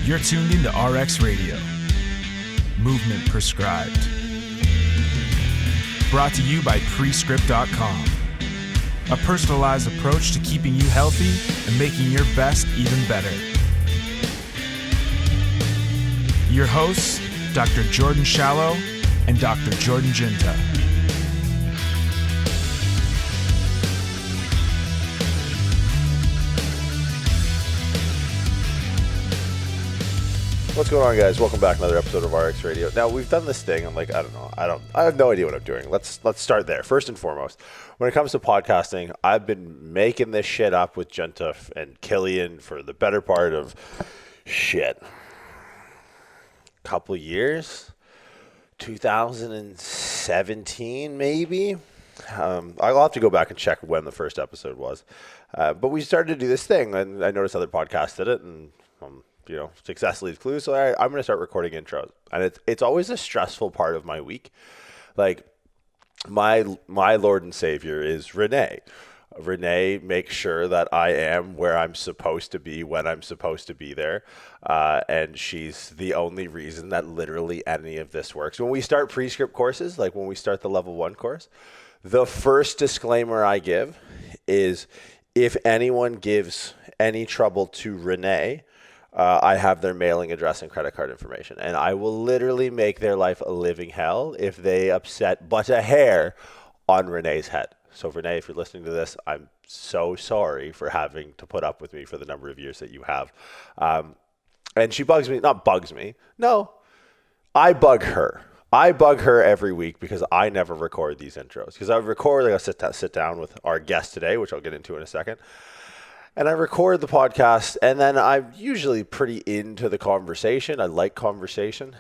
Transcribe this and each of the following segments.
You're tuned into RX Radio. Movement prescribed. Brought to you by Prescript.com. A personalized approach to keeping you healthy and making your best even better. Your hosts, Dr. Jordan Shallow and Dr. Jordan Ginta. What's going on, guys? Welcome back to another episode of RX Radio. Now, we've done this thing. I'm like, I have no idea what I'm doing. Let's start there. First and foremost, when it comes to podcasting, I've been making this shit up with Genta and Killian for the better part of couple years, 2017 maybe. I'll have to go back and check when the first episode was. But we started to do this thing, and I noticed other podcasts did it, and success leaves clues. So I'm going to start recording intros, and it's always a stressful part of my week. Like my Lord and Savior is Renee. Renee makes sure that I am where I'm supposed to be when I'm supposed to be there. And she's the only reason that literally any of this works. When we start Prescript courses, like when we start the level 1 course, the first disclaimer I give is if anyone gives any trouble to Renee, I have their mailing address and credit card information, and I will literally make their life a living hell if they upset but a hair on Renee's head. So Renee, if you're listening to this, I'm so sorry for having to put up with me for the number of years that you have. And she bugs me, not bugs me. No, I bug her. I bug her every week because I never record these intros. Because I record, I'll sit down with our guest today, which I'll get into in a second. And I record the podcast, and then I'm usually pretty into the conversation. I like conversation.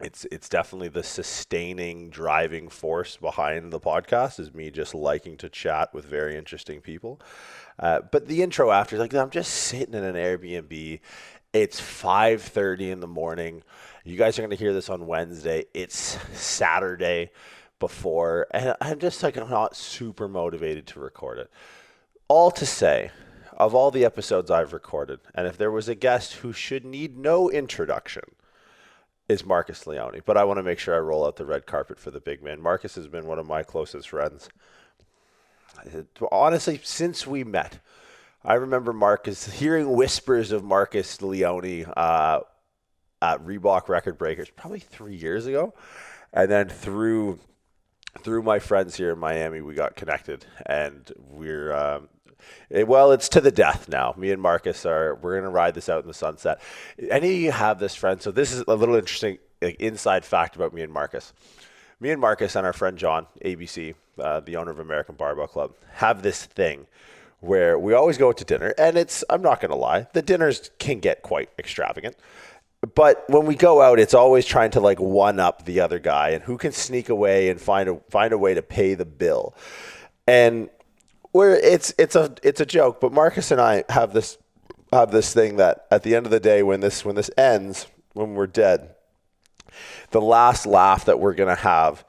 It's definitely the sustaining, driving force behind the podcast is me just liking to chat with very interesting people. But the intro after, like, I'm just sitting in an Airbnb. It's 5:30 in the morning. You guys are going to hear this on Wednesday. It's Saturday before, and I'm just like, I'm not super motivated to record it. All to say, of all the episodes I've recorded, and if there was a guest who should need no introduction, is Marcus Leoni. But I want to make sure I roll out the red carpet for the big man. Marcus has been one of my closest friends. Honestly, since we met, I remember hearing whispers of Marcus Leoni at Reebok Record Breakers probably 3 years ago. And then through my friends here in Miami, we got connected, and it's to the death now. Me and Marcus we're going to ride this out in the sunset. Any of you have this friend? So this is a little interesting inside fact about me and Marcus. Me and Marcus and our friend John, ABC, the owner of American Barbell Club, have this thing where we always go to dinner, and I'm not going to lie, the dinners can get quite extravagant. But when we go out, it's always trying to like one up the other guy and who can sneak away and find a way to pay the bill. And it's a joke, but Marcus and I have this thing that at the end of the day, when this ends, when we're dead, the last laugh that we're going to have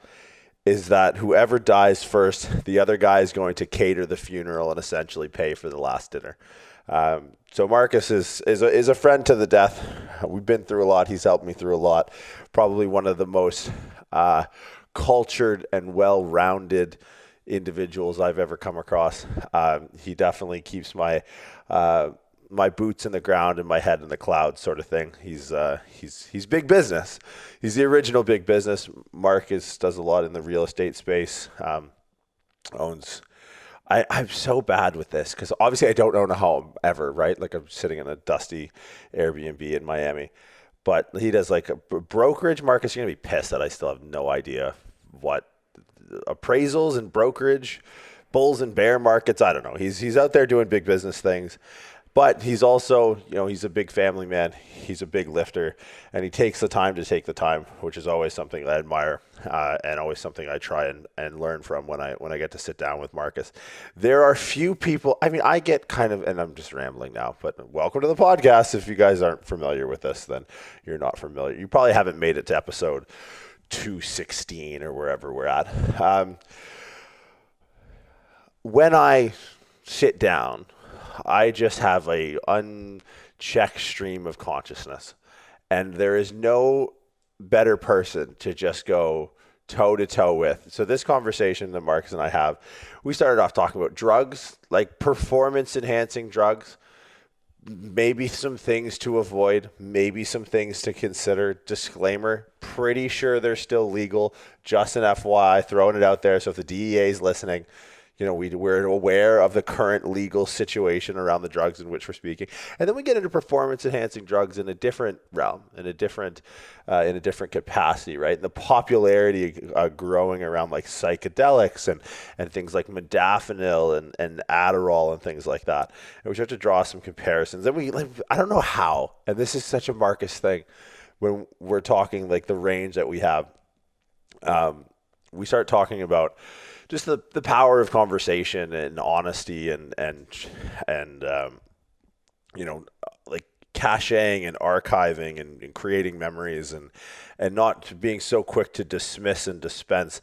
is that whoever dies first, the other guy is going to cater the funeral and essentially pay for the last dinner. So Marcus is a friend to the death. We've been through a lot. He's helped me through a lot. Probably one of the most cultured and well-rounded individuals I've ever come across. He definitely keeps my boots in the ground and my head in the clouds, sort of thing. He's big business. He's the original big business. Marcus does a lot in the real estate space. Owns. I'm so bad with this because obviously I don't own a home ever, right? Like I'm sitting in a dusty Airbnb in Miami. But he does like a brokerage. Marcus, you're going to be pissed that I still have no idea what appraisals and brokerage, bulls and bear markets. I don't know. He's out there doing big business things. But he's also, he's a big family man. He's a big lifter, and he takes the time to take the time, which is always something I admire and always something I try and learn from when I get to sit down with Marcus. There are few people, I get kind of, and I'm just rambling now, but welcome to the podcast. If you guys aren't familiar with this, then you're not familiar. You probably haven't made it to episode 216 or wherever we're at. When I sit down, I just have a check stream of consciousness. And there is no better person to just go toe to toe with. So this conversation that Marcus and I have, we started off talking about drugs, like performance enhancing drugs, maybe some things to avoid, maybe some things to consider. Disclaimer, pretty sure they're still legal. Just an FYI, throwing it out there. So if the DEA is listening, you know, we're aware of the current legal situation around the drugs in which we're speaking. And then we get into performance enhancing drugs in a different realm, in a different capacity, right? And the popularity growing around like psychedelics and things like modafinil and Adderall and things like that. And we start to draw some comparisons. And I don't know how, and this is such a Marcus thing, when we're talking like the range that we have, we start talking about just the power of conversation and honesty and you know, like caching and archiving and creating memories and not being so quick to dismiss and dispense.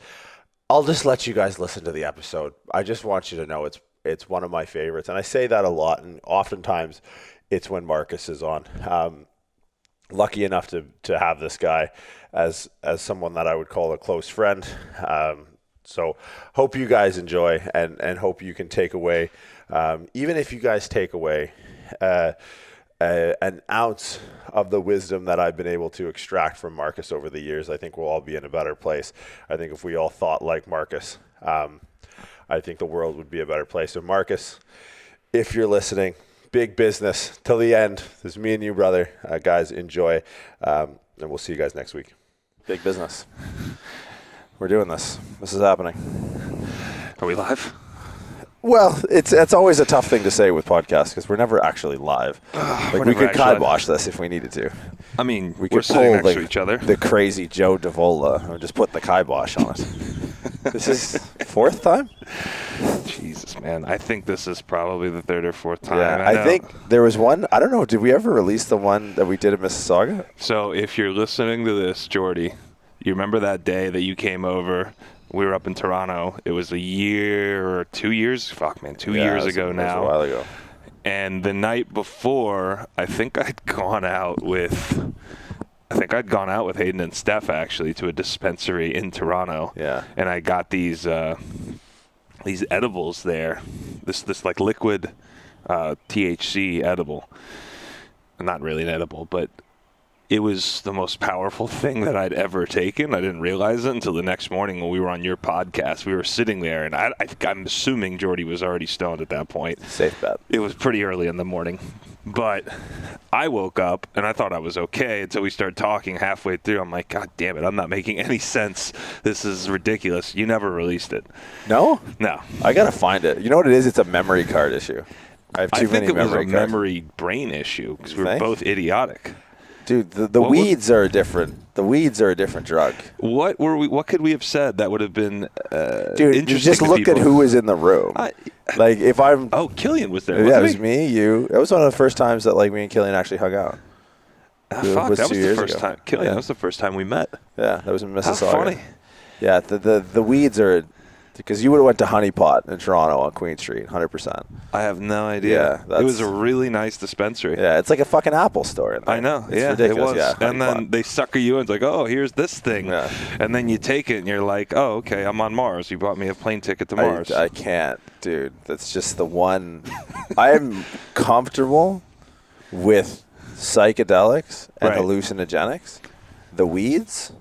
I'll just let you guys listen to the episode. I just want you to know it's one of my favorites, and I say that a lot, and oftentimes it's when Marcus is on. Lucky enough to have this guy as someone that I would call a close friend. So hope you guys enjoy and hope you can take away, even if you guys take away an ounce of the wisdom that I've been able to extract from Marcus over the years, I think we'll all be in a better place. I think if we all thought like Marcus, I think the world would be a better place. So Marcus, if you're listening, big business till the end. This is me and you, brother. Guys, enjoy. And we'll see you guys next week. Big business. We're doing this. This is happening. Are we live? Well, it's always a tough thing to say with podcasts because we're never actually live. Like we could kibosh this if we needed to. I mean, we're sitting next to each other. The crazy Joe Davola and just put the kibosh on it. This is fourth time? Jesus, man. I think this is probably the third or fourth time. Yeah, I think there was one. I don't know. Did we ever release the one that we did in Mississauga? So if you're listening to this, Jordy, you remember that day that you came over? We were up in Toronto. It was a year or 2 years. Fuck, man. 2 years ago now. It was a while ago. And the night before, I think I'd gone out with Hayden and Steph, actually, to a dispensary in Toronto. Yeah. And I got these edibles there. This like liquid THC edible. Not really an edible, but it was the most powerful thing that I'd ever taken. I didn't realize it until the next morning when we were on your podcast. We were sitting there, and I'm assuming Jordy was already stoned at that point. Safe bet. It was pretty early in the morning. But I woke up, and I thought I was okay until we started talking halfway through. I'm like, God damn it, I'm not making any sense. This is ridiculous. You never released it. No? No. I got to find it. You know what it is? It's a memory card issue. I have too many memory cards. I think it was a memory brain issue because we were both idiotic. Dude, the weeds are different. The weeds are a different drug. What could we have said that would have been dude, interesting? Just look at who was in the room. Like if I'm Killian was there. Yeah, it was me, you. That was one of the first times that like me and Killian actually hung out. That was the first time. Killian, that was the first time we met. Yeah, that was in Mississauga. How funny. Yeah, the weeds are because you would have went to Honey Pot in Toronto on Queen Street, 100%. I have no idea. Yeah, it was a really nice dispensary. Yeah, it's like a fucking Apple store in there. I know. It's ridiculous. It was. Yeah, and then they sucker you in. It's like, oh, here's this thing. Yeah. And then you take it and you're like, oh, okay, I'm on Mars. You bought me a plane ticket to Mars. I can't, dude. That's just the one. I'm comfortable with psychedelics and hallucinogenics. The weeds,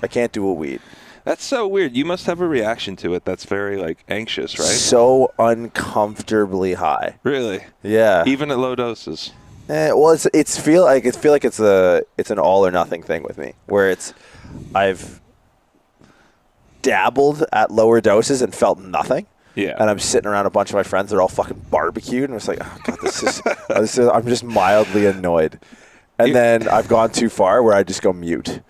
I can't do a weed. That's so weird. You must have a reaction to it that's very, like, anxious, right? So uncomfortably high. Really? Yeah. Even at low doses? Well, it's feel like it's an all or nothing thing with me, where I've dabbled at lower doses and felt nothing. Yeah. And I'm sitting around a bunch of my friends that are all fucking barbecued, and it's like, oh god, this is I'm just mildly annoyed. And then I've gone too far where I just go mute.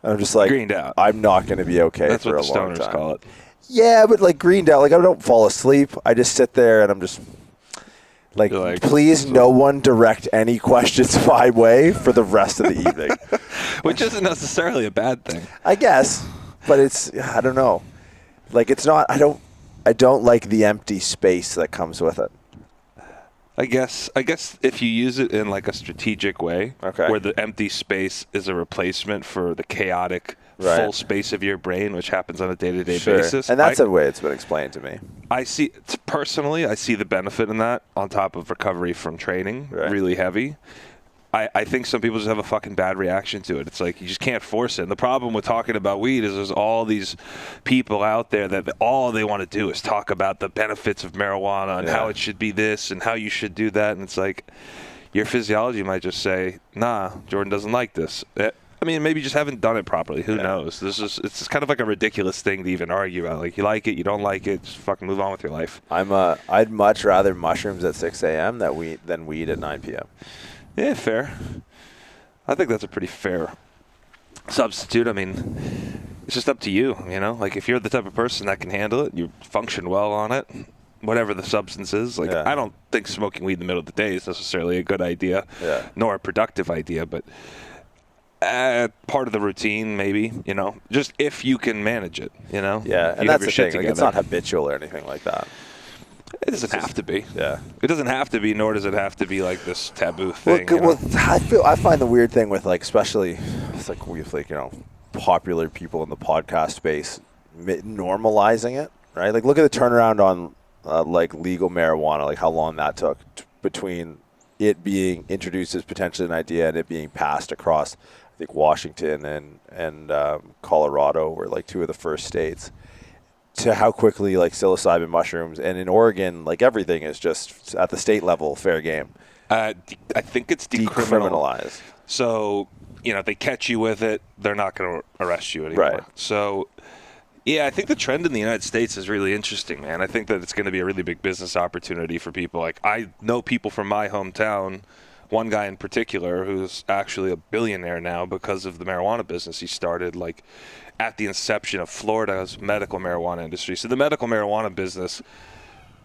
I'm just like, greened out. I'm not going to be okay That's for a long time. That's what the stoners call it. Yeah, but like greened out. Like I don't fall asleep. I just sit there and I'm just like please no one direct any questions my way for the rest of the evening. Which isn't necessarily a bad thing. I guess. But I don't know. Like it's not, I don't like the empty space that comes with it. I guess if you use it in like a strategic way, where the empty space is a replacement for the chaotic full space of your brain, which happens on a day-to-day basis. And that's the way it's been explained to me. Personally, I see the benefit in that on top of recovery from training, really heavy. I think some people just have a fucking bad reaction to it. It's like you just can't force it. And the problem with talking about weed is there's all these people out there that all they want to do is talk about the benefits of marijuana and how it should be this and how you should do that. And it's like your physiology might just say, nah, Jordan doesn't like this. I mean, maybe you just haven't done it properly. Who knows? It's kind of like a ridiculous thing to even argue about. Like, you like it, you don't like it, just fucking move on with your life. I'd much rather mushrooms at 6 a.m. than weed at 9 p.m. Yeah, fair. I think that's a pretty fair substitute. I mean, it's just up to you, you know? Like, if you're the type of person that can handle it, you function well on it, whatever the substance is. Like, I don't think smoking weed in the middle of the day is necessarily a good idea, nor a productive idea, but part of the routine, maybe, you know? Just if you can manage it, you know? Yeah, and that's the thing. Like, it's not habitual or anything like that. It doesn't have to be. Yeah. It doesn't have to be, nor does it have to be like this taboo thing. Well, I find the weird thing with, like, especially it's like with, like, you know, popular people in the podcast space normalizing it, right? Like, look at the turnaround on like legal marijuana, like how long that took between it being introduced as potentially an idea and it being passed across, I think, Washington and Colorado were like two of the first states, to how quickly like psilocybin mushrooms, and in Oregon, like everything is just at the state level fair game. I think it's decriminalized. So, you know, if they catch you with it, they're not going to arrest you anymore. Right. So, yeah, I think the trend in the United States is really interesting, man. I think that it's going to be a really big business opportunity for people. Like, I know people from my hometown, one guy in particular who's actually a billionaire now because of the marijuana business he started, like, at the inception of Florida's medical marijuana industry. So the medical marijuana business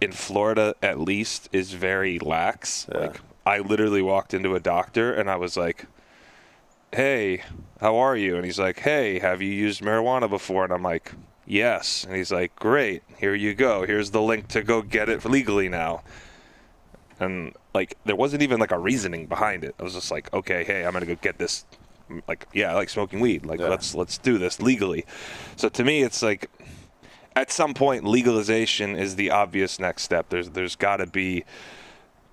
in Florida, at least, is very lax. Yeah. Like, I literally walked into a doctor and I was like, hey, how are you? And he's like, hey, have you used marijuana before? And I'm like, yes. And he's like, great, here you go. Here's the link to go get it legally now. And, like, there wasn't even, like, a reasoning behind it. I was just like, okay, hey, I'm going to go get this. Like, yeah, I like smoking weed. Like, let's do this legally. So to me, it's like, at some point, legalization is the obvious next step. There's got to be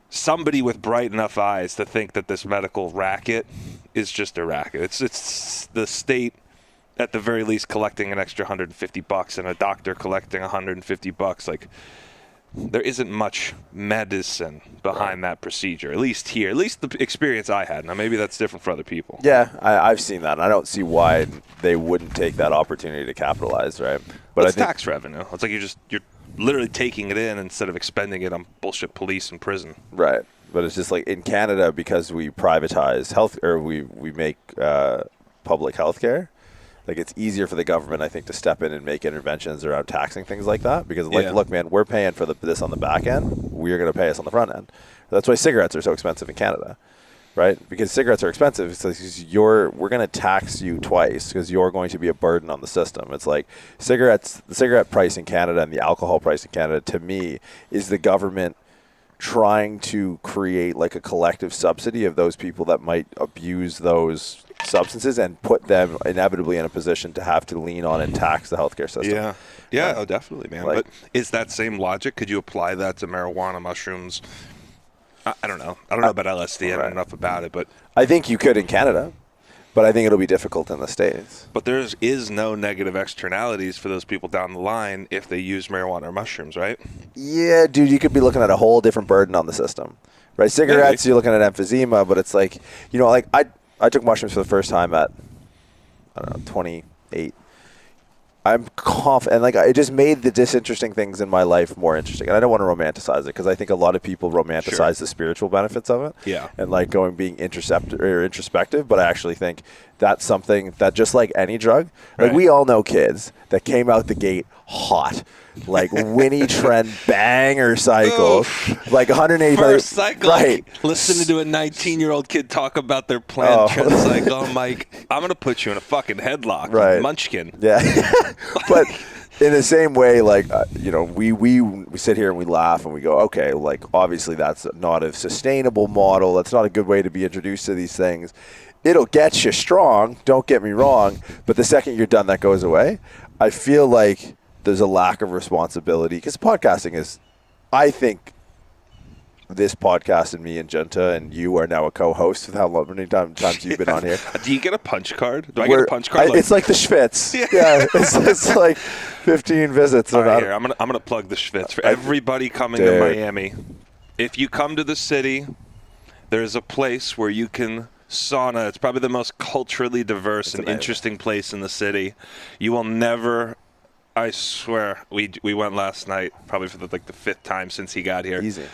somebody with bright enough eyes to think that this medical racket is just a racket. It's the state, at the very least, collecting an extra $150 and a doctor collecting $150. Like, there isn't much medicine behind that procedure, at least here, at least the experience I had. Now, maybe that's different for other people. Yeah, I've seen that, and I don't see why they wouldn't take that opportunity to capitalize, right? But it's tax revenue. It's like you're literally taking it in instead of expending it on bullshit police and prison. Right, but it's just like in Canada, because we privatize health, or we make public health care. Like, it's easier for the government, I think, to step in and make interventions around taxing things like that. Because, like, look, man, we're paying for this on the back end. We're going to pay us on the front end. That's why cigarettes are so expensive in Canada, right? Because cigarettes are expensive. It's like we're going to tax you twice because you're going to be a burden on the system. It's like the cigarette price in Canada and the alcohol price in Canada, to me, is the government trying to create, like, a collective subsidy of those people that might abuse those substances and put them inevitably in a position to have to lean on and tax the healthcare system. Yeah, definitely, man. Like, but is that same logic? Could you apply that to marijuana, mushrooms? I don't know. I don't know about LSD. I don't know enough about it, but I think you could in Canada, but I think it'll be difficult in the States. But there is no negative externalities for those people down the line if they use marijuana or mushrooms, right? Yeah, dude, you could be looking at a whole different burden on the system, right? Cigarettes, you're looking at emphysema, but it's like, you know, like I took mushrooms for the first time at, I don't know, 28. I'm confident, and like, it just made the disinteresting things in my life more interesting. And I don't want to romanticize it, because I think a lot of people romanticize the spiritual benefits of it. Yeah. And like being introspective, but I actually think that's something that, just like any drug, like we all know kids that came out the gate hot, like Winnie Tren banger cycle, like 180 first cycle. Right. Listening to a 19-year-old kid talk about their planned Tren cycle, I'm like, I'm gonna put you in a fucking headlock, Munchkin. Yeah. But In the same way, like, we sit here and we laugh and we go, okay, like, obviously that's not a sustainable model. That's not a good way to be introduced to these things. It'll get you strong, don't get me wrong, but the second you're done, that goes away. I feel like there's a lack of responsibility because podcasting is, I think, this podcast and me and Genta and you are now a co-host with how many times you've been on here. Do you get a punch card? Do I get a punch card? It's like the Schwitz. Yeah, it's like 15 visits. All right, here, I'm gonna plug the Schwitz for everybody coming to Miami. If you come to the city, there's a place where you can sauna. It's probably the most culturally diverse and interesting place in the city. You will never. I swear, we went last night, probably for the fifth time since he got here. Easy.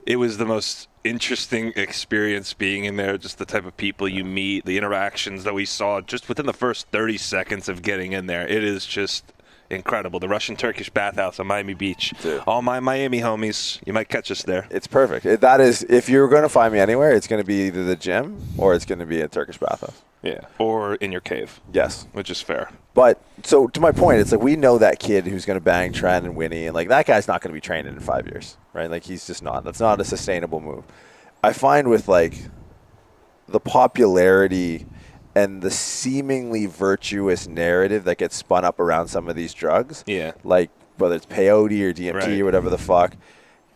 It was the most interesting experience being in there, just the type of people you meet, the interactions that we saw just within the first 30 seconds of getting in there. It is just incredible. The Russian-Turkish bathhouse on Miami Beach. Dude. All my Miami homies, you might catch us there. It's perfect. That is, if you're going to find me anywhere, it's going to be either the gym or it's going to be a Turkish bathhouse. Yeah, or in your cave. Yes. Which is fair. But, so to my point, it's like we know that kid who's going to bang Tren and Winnie, and like that guy's not going to be training in 5 years, right? Like he's just not. That's not a sustainable move. I find with like the popularity and the seemingly virtuous narrative that gets spun up around some of these drugs, like whether it's peyote or DMT or whatever the fuck,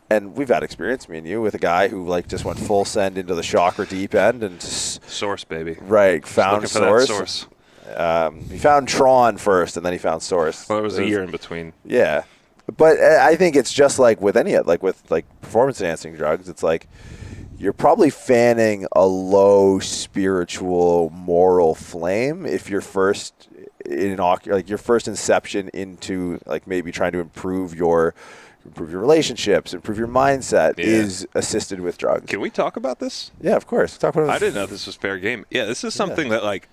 and we've had experience, me and you, with a guy who like just went full send into the chakra deep end and source, baby. Right, found source. He found Tron first, and then he found source. Well, there was a year in between. Yeah, but I think it's just like with with performance enhancing drugs. It's like you're probably fanning a low spiritual moral flame if you're first your first inception into like maybe trying to improve your relationships, improve your mindset is assisted with drugs. Can we talk about this? Yeah, of course. Talk about it. I didn't know this was fair game. Yeah, this is something that like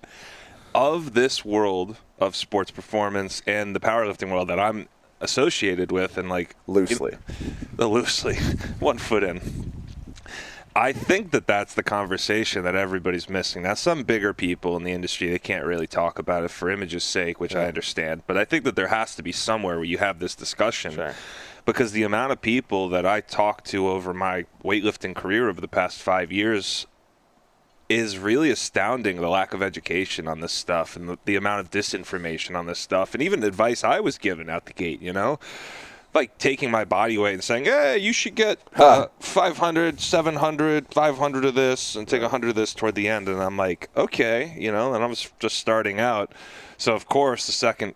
of this world of sports performance and the powerlifting world that I'm associated with and like loosely, one foot in. I think that's the conversation that everybody's missing. Now, some bigger people in the industry, they can't really talk about it for image's sake, which I understand. But I think that there has to be somewhere where you have this discussion. Sure. Because the amount of people that I talked to over my weightlifting career over the past 5 years is really astounding, the lack of education on this stuff and the amount of disinformation on this stuff. And even the advice I was given out the gate, like taking my body weight and saying, hey, you should get 500, 700, 500 of this and take 100 of this toward the end. And I'm like, okay, and I was just starting out. So, of course, the second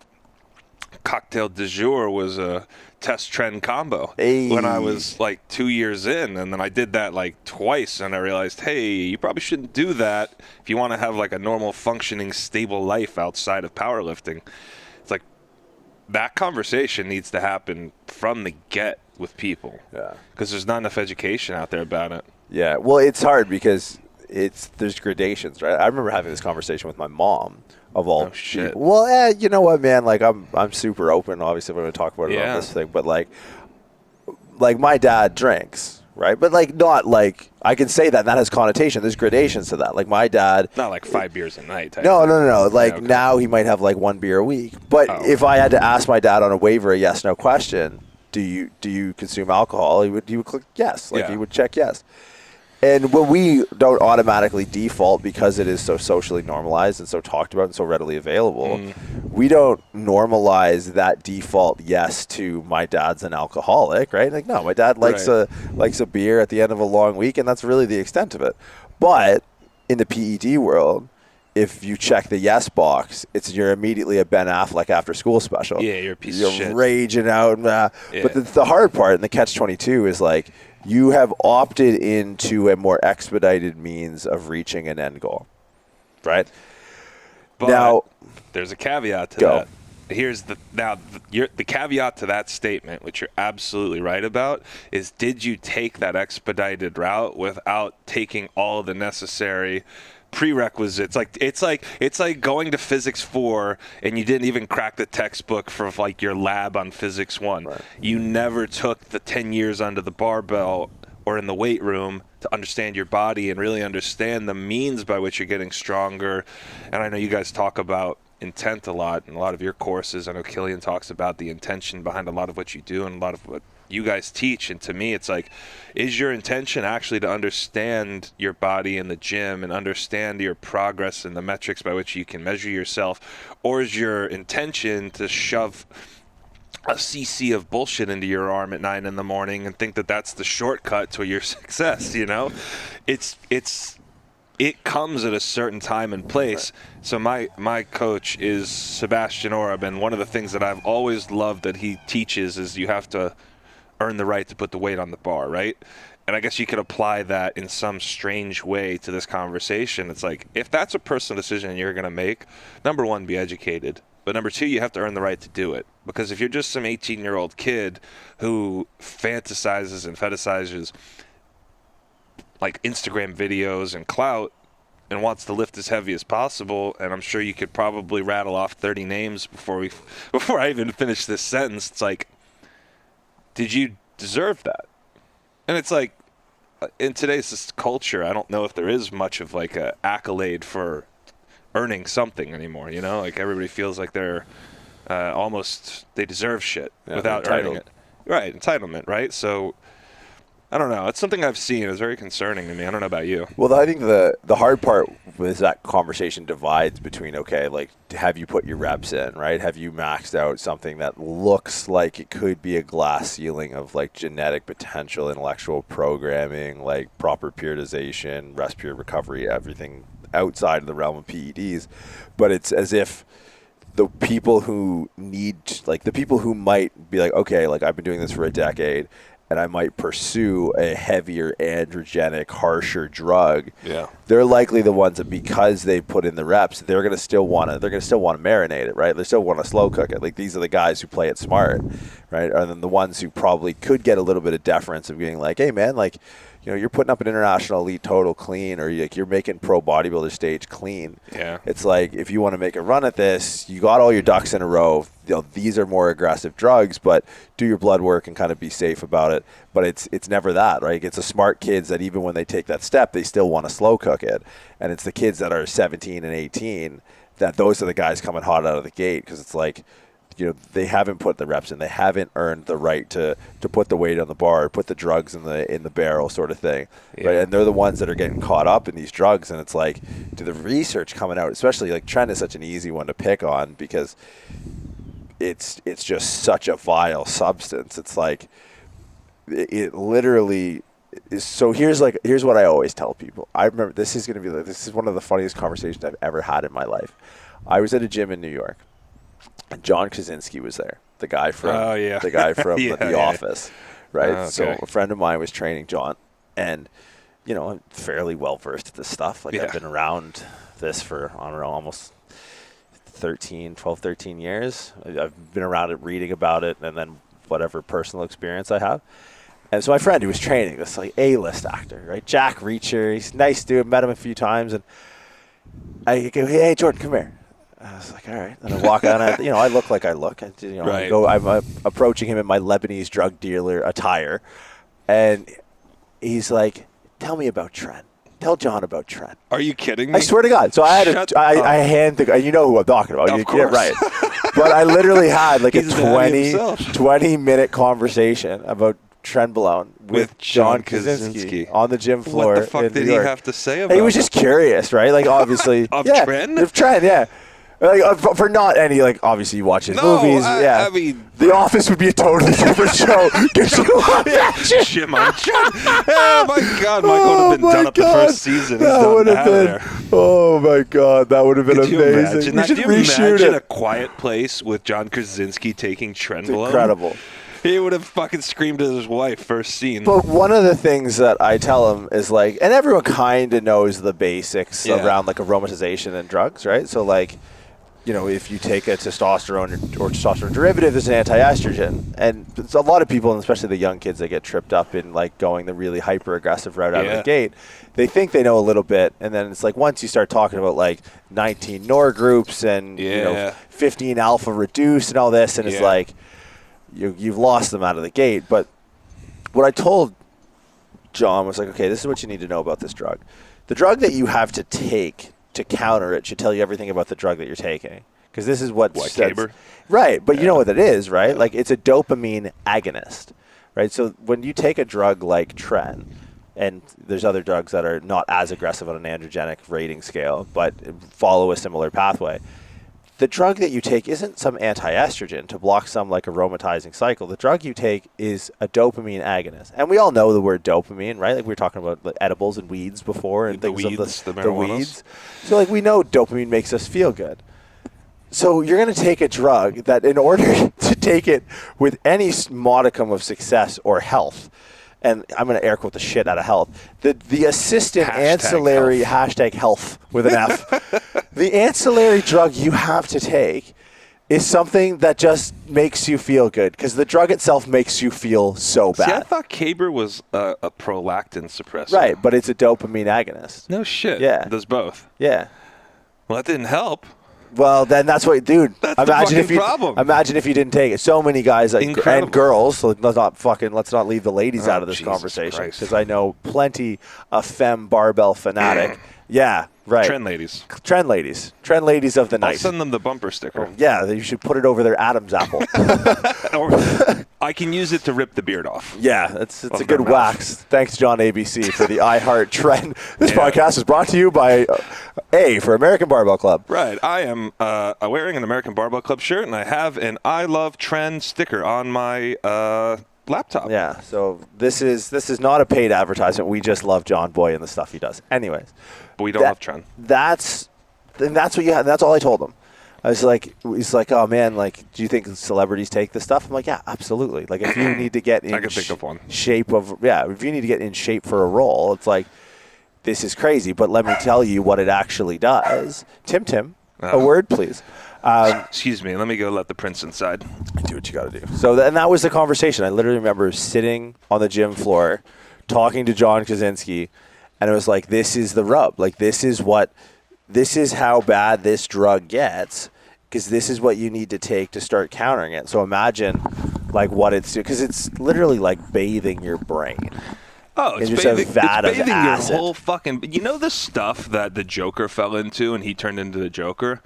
cocktail du jour was a test Tren combo when I was like 2 years in. And then I did that like twice and I realized, hey, you probably shouldn't do that if you want to have like a normal functioning, stable life outside of powerlifting. It's like that conversation needs to happen from the get with people. Yeah. Because there's not enough education out there about it. Yeah. Well, it's hard because there's gradations, right? I remember having this conversation with my mom of all shit. Well, you know what, man? Like I'm super open. Obviously, we're going to talk about it on this thing, but like my dad drinks, right? But like not like I can say that has connotation. There's gradations to that. Like my dad, not like 5 beers a night. Type no. Like now he might have like 1 beer a week. But if I had to ask my dad on a waiver a yes/no question, do you consume alcohol? He would click yes. Like he would check yes. And when we don't automatically default because it is so socially normalized and so talked about and so readily available, we don't normalize that default yes to my dad's an alcoholic, right? Like, no, my dad likes a beer at the end of a long week, and that's really the extent of it. But in the PED world, if you check the yes box, you're immediately a Ben Affleck after school special. Yeah, you're a piece of shit. You're raging out. But the hard part and the catch-22 is like, you have opted into a more expedited means of reaching an end goal, right? But now, there's a caveat to that. Here's the caveat to that statement, which you're absolutely right about, is did you take that expedited route without taking all the necessary prerequisites? It's like going to physics 4 and you didn't even crack the textbook for like your lab on physics 1. Right. You never took the 10 years under the barbell or in the weight room to understand your body and really understand the means by which you're getting stronger. And I know you guys talk about intent a lot in a lot of your courses. I know Killian talks about the intention behind a lot of what you do and a lot of what you guys teach. And to me, it's like, is your intention actually to understand your body in the gym and understand your progress and the metrics by which you can measure yourself? Or is your intention to shove a cc of bullshit into your arm at 9 a.m. and think that that's the shortcut to your success? You know, it comes at a certain time and place. So my coach is Sebastian Orab, and one of the things that I've always loved that he teaches is you have to earn the right to put the weight on the bar, right? And I guess you could apply that in some strange way to this conversation. It's like, if that's a personal decision you're going to make, number one, be educated. But number two, you have to earn the right to do it. Because if you're just some 18-year-old kid who fantasizes and fetishizes like Instagram videos and clout and wants to lift as heavy as possible, and I'm sure you could probably rattle off 30 names before I even finish this sentence, it's like, did you deserve that? And it's like, in today's culture, I don't know if there is much of like a accolade for earning something anymore, you know? Like, everybody feels like they're almost, they deserve shit without earning it. Right, entitlement, right? So, I don't know. It's something I've seen. It's very concerning to me. I don't know about you. Well, I think the hard part is that conversation divides between, okay, like, have you put your reps in, right? Have you maxed out something that looks like it could be a glass ceiling of, like, genetic potential, intellectual programming, like proper periodization, rest period recovery, everything outside of the realm of PEDs. But it's as if the people who might be like, okay, like, I've been doing this for a decade, and I might pursue a heavier, androgenic, harsher drug. Yeah, they're likely the ones that, because they put in the reps, they're gonna still want to marinate it, right? They still want to slow cook it. Like, these are the guys who play it smart, right? Are then the ones who probably could get a little bit of deference of being like, hey man, like, you know, you're putting up an international elite total clean, or you're making pro bodybuilder stage clean. Yeah. It's like, if you want to make a run at this, you got all your ducks in a row. You know, these are more aggressive drugs, but do your blood work and kind of be safe about it. But it's never that, right? It's the smart kids that even when they take that step, they still want to slow cook it. And it's the kids that are 17 and 18 that those are the guys coming hot out of the gate, because it's like, you know, they haven't put the reps in. They haven't earned the right to put the weight on the bar, put the drugs in the barrel, sort of thing. Yeah. Right? And they're the ones that are getting caught up in these drugs. And it's like, to the research coming out, especially like Tren is such an easy one to pick on, because it's just such a vile substance. It's like, it literally is. So here's what I always tell people. I remember, this is one of the funniest conversations I've ever had in my life. I was at a gym in New York. John Krasinski was there, the guy from The Office, right? Okay. So a friend of mine was training John, and, you know, I'm fairly well versed at this stuff. Like, I've been around this for, I don't know, almost 12, 13 years. I've been around it, reading about it, and then whatever personal experience I have. And so my friend who was training, this like A-list actor, right? Jack Reacher, he's a nice dude, met him a few times, and I go, hey Jordan, come here. I was like, all right. And I walk out, and I look like I look. And, you know, right. I'm approaching him in my Lebanese drug dealer attire, and he's like, tell me about Tren. Tell John about Tren. Are you kidding me? I swear to God. So I hand the, you know who I'm talking about. Of course. Right. But I literally had like a 20-minute conversation about trenbolone with John Krasinski on the gym floor. What the fuck did he have to say about it? He was just curious, right? Like, obviously. Tren? Of Tren, yeah. Like, for not any, like, obviously you watch his movies. I mean, The Office would be a totally different show. Jim on Tren. Oh my God, Michael would have been done up the first season. That would have been. Oh my God, that would have been amazing. Could you imagine A Quiet Place with John Krasinski taking trenbolone? Incredible. He would have fucking screamed at his wife first scene. But one of the things that I tell him is, like, and everyone kind of knows the basics around, like, aromatization and drugs, right? So, like, you know, if you take a testosterone or testosterone derivative, it's an anti-estrogen. And a lot of people, and especially the young kids that get tripped up in, like, going the really hyper-aggressive route out of the gate, they think they know a little bit. And then it's like, once you start talking about, like, 19 NOR groups and, you know, 15 alpha reduced and all this, and it's like, you've lost them out of the gate. But what I told John was like, okay, this is what you need to know about this drug. The drug that you have to take to counter it should tell you everything about the drug that you're taking. because this is what Caber? Right, but you know what it is, right? Yeah. Like, it's a dopamine agonist, right? So when you take a drug like Tren, and there's other drugs that are not as aggressive on an androgenic rating scale, but follow a similar pathway. The drug that you take isn't some anti-estrogen to block some like aromatizing cycle. The drug you take is a dopamine agonist. And we all know the word dopamine, right? Like we were talking about like edibles and weeds before and things of the weeds. So like we know dopamine makes us feel good. So you're going to take a drug that in order to take it with any modicum of success or health, and I'm going to air quote the shit out of health, the assistant ancillary health with an F, the ancillary drug you have to take is something that just makes you feel good because the drug itself makes you feel so bad. See, I thought Caber was a prolactin suppressor. Right, but it's a dopamine agonist. No shit. Yeah. It does both. Yeah. Well, that didn't help. Well, then that's what, dude. That's imagine if you problem. Imagine if you didn't take it. So many guys and girls. So let's not leave the ladies out of this Jesus conversation because I know plenty of femme barbell fanatic. Yeah, right. Tren ladies of the night. I'll send them the bumper sticker. Yeah, you should put it over their Adam's apple. Or I can use it to rip the beard off. Yeah, it's a good wax. Thanks, John ABC, for the iHeart Tren. This podcast is brought to you by A for American Barbell Club. Right. I am wearing an American Barbell Club shirt, and I have an I Love Tren sticker on my laptop. Yeah, so this is not a paid advertisement. We just love John Boy and the stuff he does. Anyways. But we don't love Tren. That's what you have. That's all I told him. I was like, he's like, oh man, like, do you think celebrities take this stuff? I'm like, yeah, absolutely. Like, if you need to get in I can think of one. if you need to get in shape for a role, it's like, this is crazy. But let me tell you what it actually does. Tim, a word, please. Excuse me. Let me go let the prince inside. Do what you got to do. So, and that was the conversation. I literally remember sitting on the gym floor, talking to John Kaczynski, and it was like, this is the rub. Like, this is how bad this drug gets, because this is what you need to take to start countering it. So imagine, like, what it's doing, because it's literally like bathing your brain. Oh, it's just bathing, a vat it's of bathing acid. Your whole fucking. You know the stuff that the Joker fell into, and he turned into the Joker.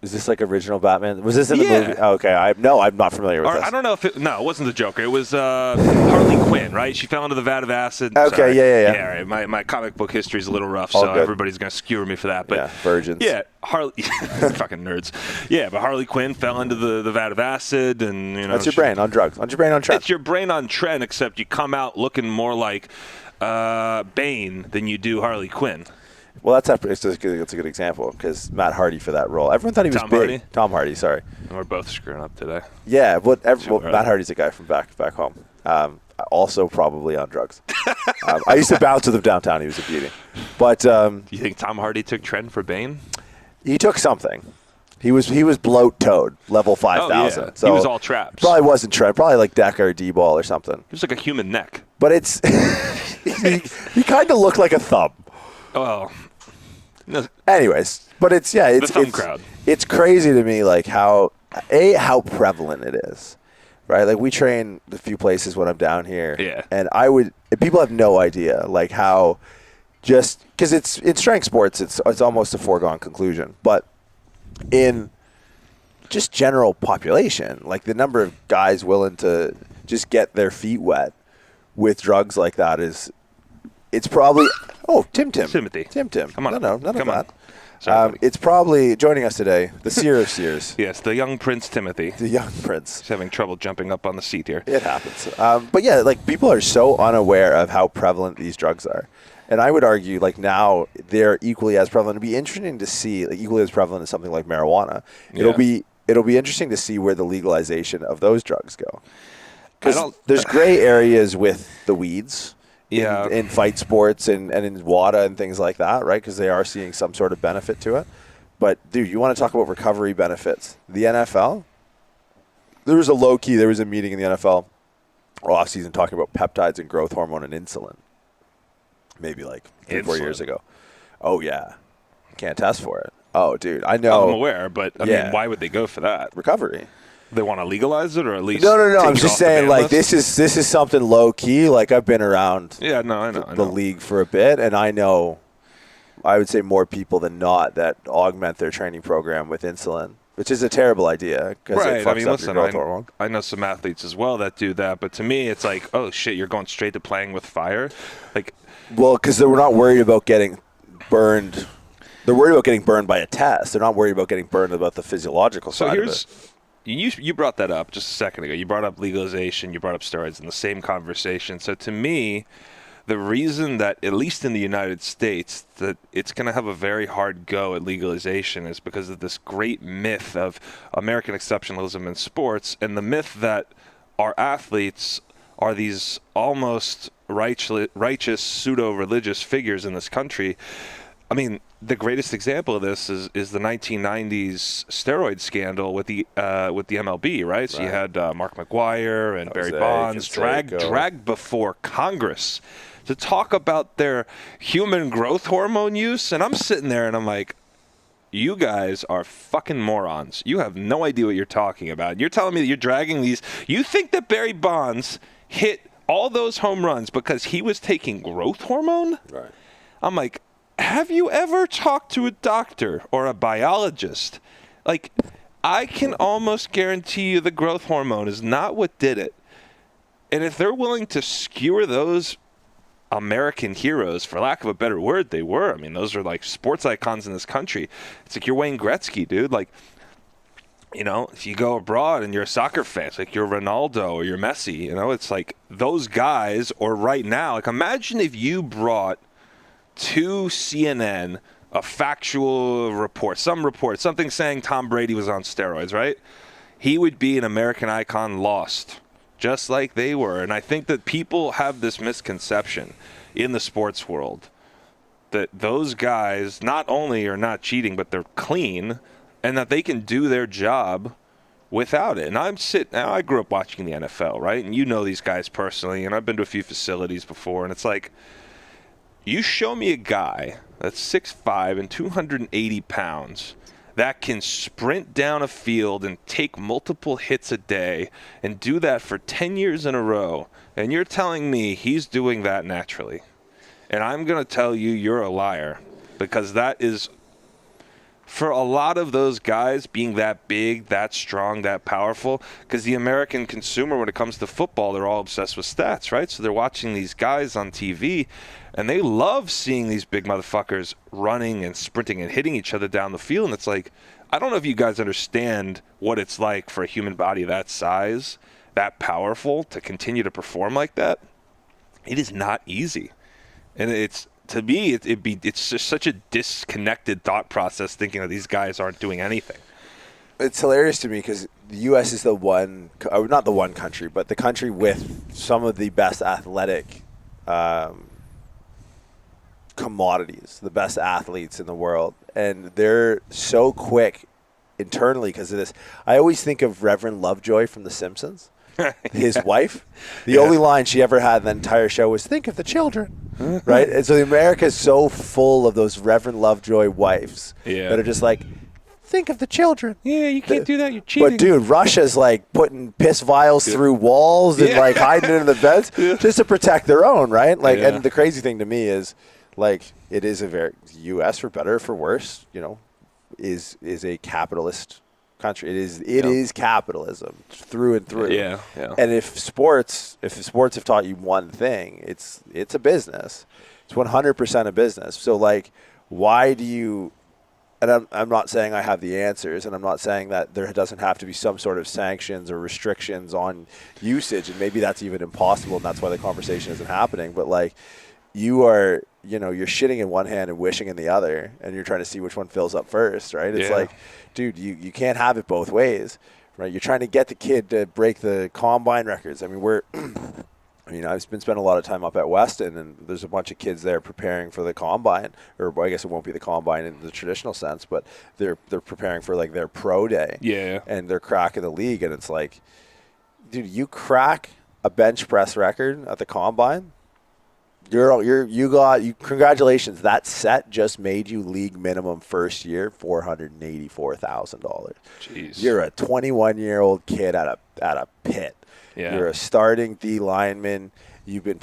Is this like original Batman? Was this in the movie? Oh, okay, I'm not familiar with this. I don't know if it wasn't the Joker. It was Harley Quinn, right? She fell into the vat of acid. Okay, sorry. Yeah. Yeah, right. My comic book history is a little rough, All so good. everybody's gonna skewer me for that. But virgins. Yeah, Harley, fucking nerds. Yeah, but Harley Quinn fell into the vat of acid, and that's your brain on drugs. On your brain on Tren. It's your brain on Tren, except you come out looking more like Bane than you do Harley Quinn. Well, that's a good example because Matt Hardy for that role. Everyone thought he was big. Hardy? Tom Hardy, sorry. And we're both screwing up today. Yeah, Matt Hardy's a guy from back home. Also probably on drugs. I used to bounce with him downtown. He was a beauty. But you think Tom Hardy took Tren for Bane? He took something. He was bloat toad level 5,000. Oh, yeah. So he was all traps. Probably wasn't Tren. Probably like Decker or D-ball or something. He was like a human neck. But it's he kind of looked like a thumb. Oh. No. Anyways, but the thumb crowd. It's crazy to me, like how prevalent it is, right? Like we train a few places when I'm down here, and people have no idea, like how just because it's in strength sports, it's almost a foregone conclusion, but in just general population, like the number of guys willing to just get their feet wet with drugs like that it's probably. Oh, Timothy. Tim. Come on. No, none of that. Sorry, it's probably joining us today, the seer of seers. Yes, the young Prince Timothy. The young prince. He's having trouble jumping up on the seat here. It happens. But yeah, like people are so unaware of how prevalent these drugs are. And I would argue, like now, they're equally as prevalent. It'd be interesting to see, like equally as prevalent as something like marijuana. It'll be interesting to see where the legalization of those drugs go. Because there's gray areas with the weeds. Yeah. In fight sports and in WADA and things like that, right? Because they are seeing some sort of benefit to it. But, dude, you want to talk about recovery benefits. The NFL, there was a meeting in the NFL off-season talking about peptides and growth hormone and insulin. Maybe like 3-4 years ago. Oh, yeah. Can't test for it. Oh, dude, I know. I'm aware, but, I mean, why would they go for that? Recovery. They want to legalize it, or at least no. I'm just saying, like this is something low key. Like I've been around, I know. the league for a bit, and I know I would say more people than not that augment their training program with insulin, which is a terrible idea because it fucks up your growth hormone. I know some athletes as well that do that, but to me, it's like, oh shit, you're going straight to playing with fire, like. Well, because they're not worried about getting burned. They're worried about getting burned by a test. They're not worried about getting burned about the physiological side of it. You brought that up just a second ago. You brought up legalization. You brought up steroids in the same conversation. So to me, the reason that, at least in the United States, that it's going to have a very hard go at legalization is because of this great myth of American exceptionalism in sports, and the myth that our athletes are these almost righteous pseudo-religious figures in this country. I mean, the greatest example of this is the 1990s steroid scandal with the MLB, right? So you had Mark McGwire and Barry Bonds dragged before Congress to talk about their human growth hormone use, and I'm sitting there and I'm like, you guys are fucking morons. You have no idea what you're talking about. You're telling me that you're dragging these. You think that Barry Bonds hit all those home runs because he was taking growth hormone? Right. I'm like, have you ever talked to a doctor or a biologist? Like, I can almost guarantee you the growth hormone is not what did it. And if they're willing to skewer those American heroes, for lack of a better word, they were. I mean, those are like sports icons in this country. It's like you're Wayne Gretzky, dude. Like, you know, if you go abroad and you're a soccer fan, it's like you're Ronaldo or you're Messi. You know, it's like those guys, or right now, like imagine if you brought to CNN a factual report, something saying Tom Brady was on steroids, right? He would be an American icon lost, just like they were. And I think that people have this misconception in the sports world that those guys not only are not cheating, but they're clean, and that they can do their job without it. And I grew up watching the NFL, right? And you know these guys personally, and I've been to a few facilities before, and it's like, you show me a guy that's 6'5" and 280 pounds that can sprint down a field and take multiple hits a day and do that for 10 years in a row, and you're telling me he's doing that naturally. And I'm going to tell you you're a liar, because that is, for a lot of those guys being that big, that strong, that powerful, because the American consumer, when it comes to football, they're all obsessed with stats, right? So they're watching these guys on TV, and they love seeing these big motherfuckers running and sprinting and hitting each other down the field. And it's like, I don't know if you guys understand what it's like for a human body that size, that powerful, to continue to perform like that. It is not easy. And it's, to me, it's just such a disconnected thought process thinking that these guys aren't doing anything. It's hilarious to me because the U.S. is the one, not the one country, but the country with some of the best athletic commodities, the best athletes in the world. And they're so quick internally because of this. I always think of Reverend Lovejoy from The Simpsons. His wife, the only line she ever had in the entire show was "Think of the children," right? And so America is so full of those Reverend Lovejoy wives that are just like, "Think of the children." Yeah, you can't do that. You're cheating. But dude, Russia's like putting piss vials through walls and like hiding it in the beds just to protect their own, right? Like, and the crazy thing to me is, like, it is a very U.S. for better or for worse, you know, is a capitalist country. It is capitalism through and through. Yeah. And if sports have taught you one thing, it's a business. It's 100% a business. So like, why do you? And I'm not saying I have the answers, and I'm not saying that there doesn't have to be some sort of sanctions or restrictions on usage, and maybe that's even impossible, and that's why the conversation isn't happening. But like, you're shitting in one hand and wishing in the other, and you're trying to see which one fills up first, right? It's like, dude, you can't have it both ways, right? You're trying to get the kid to break the combine records. I mean, I've been spending a lot of time up at Weston, and there's a bunch of kids there preparing for the combine, or I guess it won't be the combine in the traditional sense, but they're preparing for like their pro day. Yeah. And they're cracking the league, and it's like, dude, you crack a bench press record at the combine, congratulations. That set just made you league minimum first year $484,000. Jeez. You're a 21-year-old kid at a pit. Yeah. You're a starting D lineman, You've been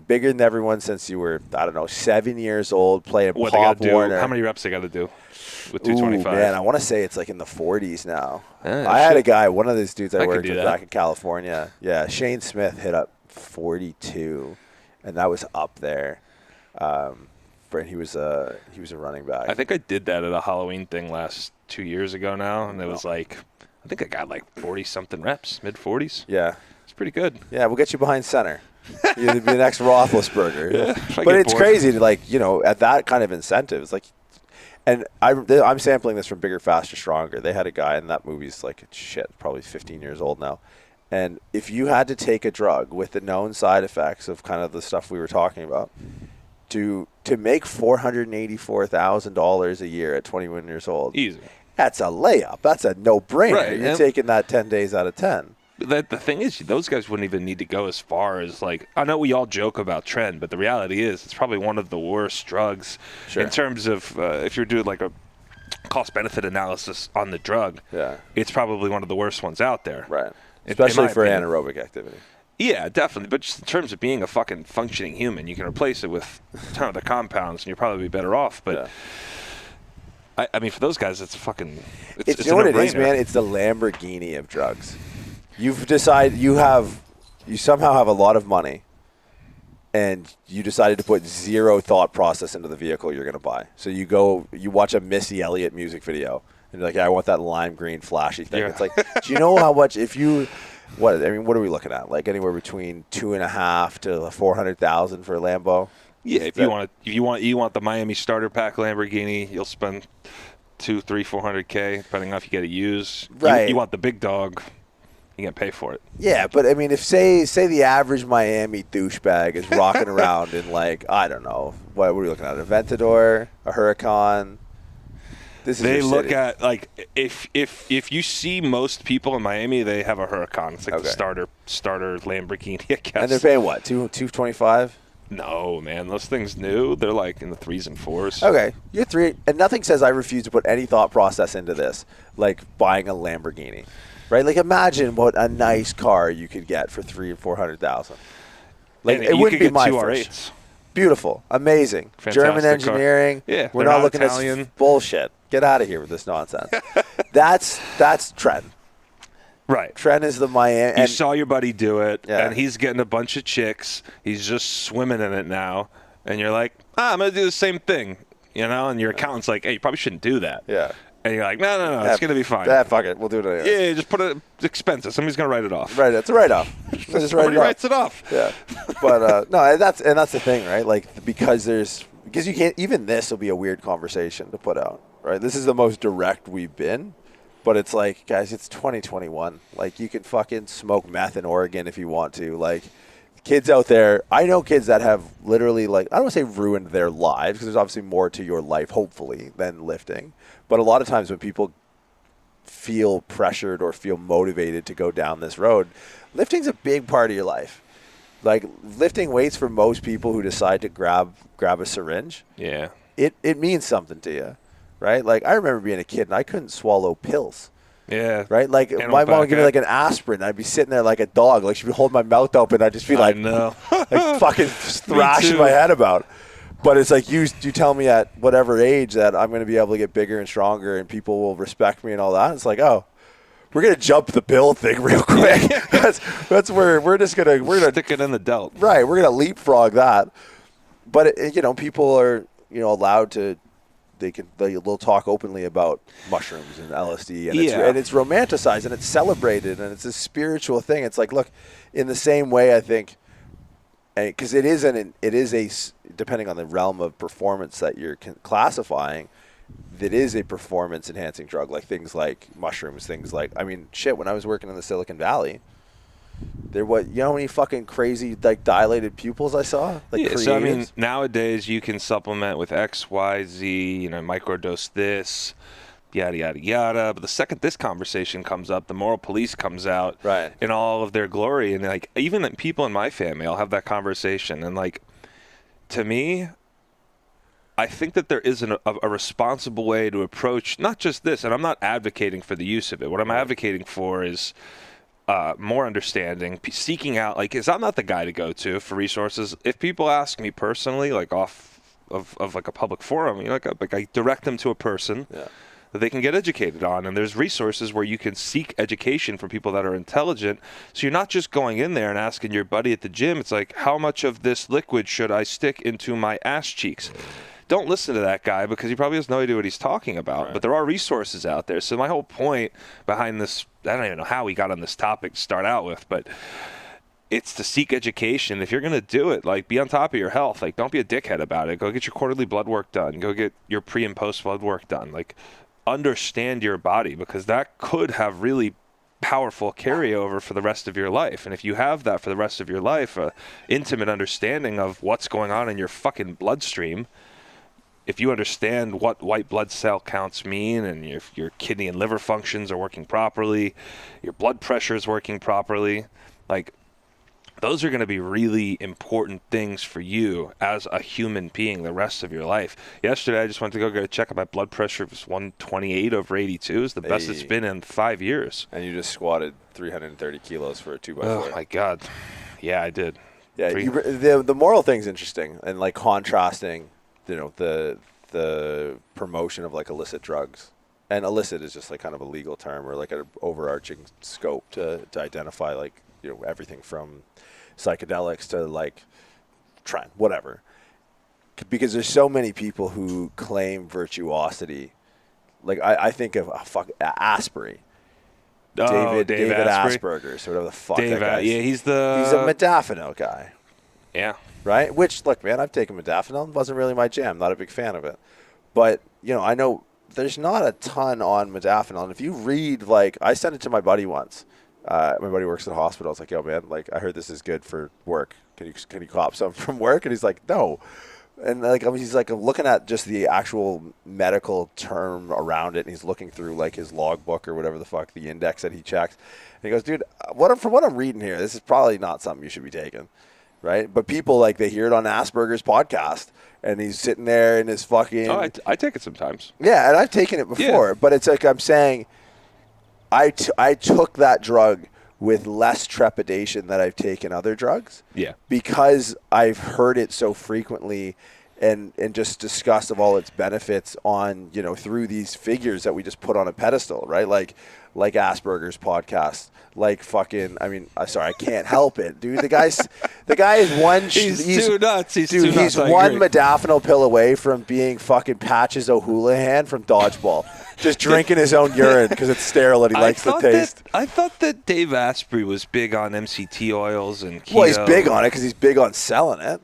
bigger than everyone since you were, I don't know, 7 years old, playing What Pop they gotta Warner. do? How many reps they got to do with 225? Ooh, man, I want to say it's like in the 40s now. Yeah, I had a guy, one of these dudes I could worked do with that. back in California. Yeah, Shane Smith hit up 42, and that was up there. He was a running back. I think I did that at a Halloween thing 2 years ago now, and it was like, I think I got like 40-something reps, mid-40s. Yeah. It's pretty good. Yeah, we'll get you behind center. You'll be the next Roethlisberger. Yeah, but it's crazy to, like, you know, at that kind of incentive. It's like, and I'm sampling this from Bigger, Faster, Stronger. They had a guy, and that movie's like, probably 15 years old now. And if you had to take a drug with the known side effects of kind of the stuff we were talking about, to make $484,000 a year at 21 years old, Easy. That's a layup. That's a no-brainer. Right, You're taking that 10 days out of 10. The thing is, those guys wouldn't even need to go as far as, like, I know we all joke about Tren, but the reality is it's probably one of the worst drugs in terms of if you're doing like a cost-benefit analysis on the drug. Yeah, it's probably one of the worst ones out there. Right. Especially for anaerobic activity. Yeah, definitely. But just in terms of being a fucking functioning human, you can replace it with a ton of the compounds, and you'll probably be better off. But I mean, for those guys, it's a fucking. It's you know what it is, man? It's the Lamborghini of drugs. You've decided you somehow have a lot of money, and you decided to put zero thought process into the vehicle you're going to buy. So you watch a Missy Elliott music video, and you're like, yeah, I want that lime green flashy thing. Yeah. It's like, do you know how much what are we looking at? Like anywhere between $2.5 to $400,000 for a Lambo? Yeah, if you want the Miami starter pack Lamborghini, you'll spend $200,000, $300,000, depending on if you get it used. Right. You want the big dog. You can pay for it. Yeah, but I mean, if say the average Miami douchebag is rocking around in, like, I don't know, what are we looking at? A Aventador, a Huracan. They look at, like, if you see most people in Miami, they have a Huracan. It's like the starter Lamborghini, I guess. And they're paying what? $225? No, man, those things new. They're like in the 3s and 4s. Okay, you're 3, and nothing says I refuse to put any thought process into this, like buying a Lamborghini. Right, like imagine what a nice car you could get for $300,000 and $400,000. Like it wouldn't be my first. Beautiful, amazing, fantastic German engineering. Car. Yeah, we're not looking Italian. at bullshit. Get out of here with this nonsense. That's Tren. Right, Tren is the Miami. You saw your buddy do it, and he's getting a bunch of chicks. He's just swimming in it now, and you're like, I'm gonna do the same thing, you know. And your accountant's like, hey, you probably shouldn't do that. Yeah. And you're like, no, it's going to be fine. Fuck it. We'll do it anyway. Yeah, just put it expenses. Somebody's going to write it off. Right, it's a write-off. Somebody writes it off. Yeah. But, no, that's the thing, right? Like, because you can't, even this will be a weird conversation to put out, right? This is the most direct we've been. But it's like, guys, it's 2021. Like, you can fucking smoke meth in Oregon if you want to. Like, kids out there, I know kids that have literally, like, I don't want to say ruined their lives, because there's obviously more to your life, hopefully, than lifting. But a lot of times when people feel pressured or feel motivated to go down this road, lifting's a big part of your life. Like, lifting weights for most people who decide to grab a syringe, it means something to you, right? Like, I remember being a kid and I couldn't swallow pills. Yeah. Right? Like, my mom would give me like an aspirin. I'd be sitting there like a dog. Like, she'd be holding my mouth open. I'd just be like, like fucking thrashing my head about. But it's like, you tell me at whatever age that I'm going to be able to get bigger and stronger and people will respect me and all that. It's like, oh, we're going to jump the pill thing real quick. That's where we're just going to stick it in the delt. Right. We're going to leapfrog that. But, people are, allowed to, they'll talk openly about mushrooms and LSD and it's romanticized and it's celebrated and it's a spiritual thing. It's like, look, in the same way, I think, because it is a, depending on the realm of performance that you're classifying, that is a performance enhancing drug, like things like mushrooms, things like, I mean, shit, when I was working in the Silicon Valley, you know how many fucking crazy, like, dilated pupils I saw? Like, so I mean, nowadays you can supplement with X, Y, Z, microdose this, yada, yada, yada. But the second this conversation comes up, the moral police comes out in all of their glory. And, like, even people in my family, I'll have that conversation. And, like, to me, I think that there is a responsible way to approach not just this, and I'm not advocating for the use of it. What I'm advocating for is more understanding, seeking out, like, 'cause I'm not the guy to go to for resources. If people ask me personally, like off of like a public forum, you know, like I direct them to a person that they can get educated on. And there's resources where you can seek education from people that are intelligent. So you're not just going in there and asking your buddy at the gym. It's like, how much of this liquid should I stick into my ass cheeks? Don't listen to that guy because he probably has no idea what he's talking about. Right. But there are resources out there. So my whole point behind this, I don't even know how we got on this topic to start out with, but it's to seek education. If you're going to do it, like, be on top of your health. Like, don't be a dickhead about it. Go get your quarterly blood work done. Go get your pre and post blood work done. Like, understand your body, because that could have really powerful carryover for the rest of your life. And if you have that for the rest of your life, a intimate understanding of what's going on in your fucking bloodstream, if you understand what white blood cell counts mean, and if your kidney and liver functions are working properly, your blood pressure is working properly, like, those are going to be really important things for you as a human being the rest of your life. Yesterday, I just went to go get a check on my blood pressure. It was 128/82. It's the best it's been in 5 years. And you just squatted 330 kilos for a 2x4. Oh, my God. Yeah, I did. Yeah, the moral thing's interesting, and, like, contrasting, you know, the promotion of, like, illicit drugs. And illicit is just, like, kind of a legal term, or like an overarching scope to identify, like, you know, everything from psychedelics to, like, Tren, whatever. Because there's so many people who claim virtuosity. Like, I think of Asprey. David Asperger's, or whatever the fuck that guy is. Yeah, he's a modafinil guy. Yeah. Right? Which, look, man, I've taken modafinil. It wasn't really my jam. Not a big fan of it. But, you know, I know there's not a ton on modafinil. And if you read, like, I sent it to my buddy once. My buddy works at the hospital. I was like, yo, man, like, I heard this is good for work. Can you cop some from work? And he's like, no. And, like, I mean, he's like looking at just the actual medical term around it. And he's looking through, like, his logbook or whatever the fuck, the index that he checks. And he goes, dude, from what I'm reading here, this is probably not something you should be taking. Right? But people, like, they hear it on Asperger's podcast, and he's sitting there in his fucking... Oh, I take it sometimes. Yeah, and I've taken it before. Yeah. But it's like I'm saying, I took that drug with less trepidation than I've taken other drugs. Yeah. Because I've heard it so frequently and just discussed of all its benefits on, you know, through these figures that we just put on a pedestal, right? Like Asperger's podcast, like fucking, I mean, sorry, I can't help it, dude. The guy is one. He's too nuts. He's one modafinil pill away from being fucking Patches O'Houlihan from Dodgeball, just drinking his own urine because it's sterile and he likes the taste. I thought that Dave Asprey was big on MCT oils and keto. Well, he's big on it because he's big on selling it.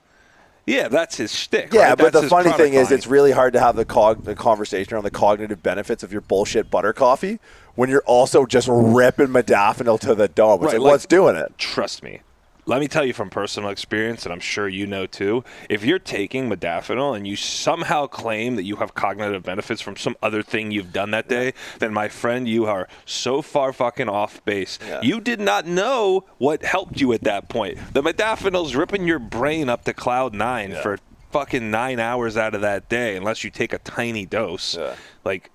Yeah, that's his shtick. Yeah, right? but that's the funny thing is, it's really hard to have the conversation around the cognitive benefits of your bullshit butter coffee when you're also just ripping modafinil to the dome. It's like, what's doing it? Trust me. Let me tell you from personal experience, and I'm sure you know too, if you're taking modafinil and you somehow claim that you have cognitive benefits from some other thing you've done that day, then my friend, you are so far fucking off base. Yeah. You did not know what helped you at that point. The modafinil's ripping your brain up to cloud 9 for fucking 9 hours out of that day unless you take a tiny dose. Yeah. Like,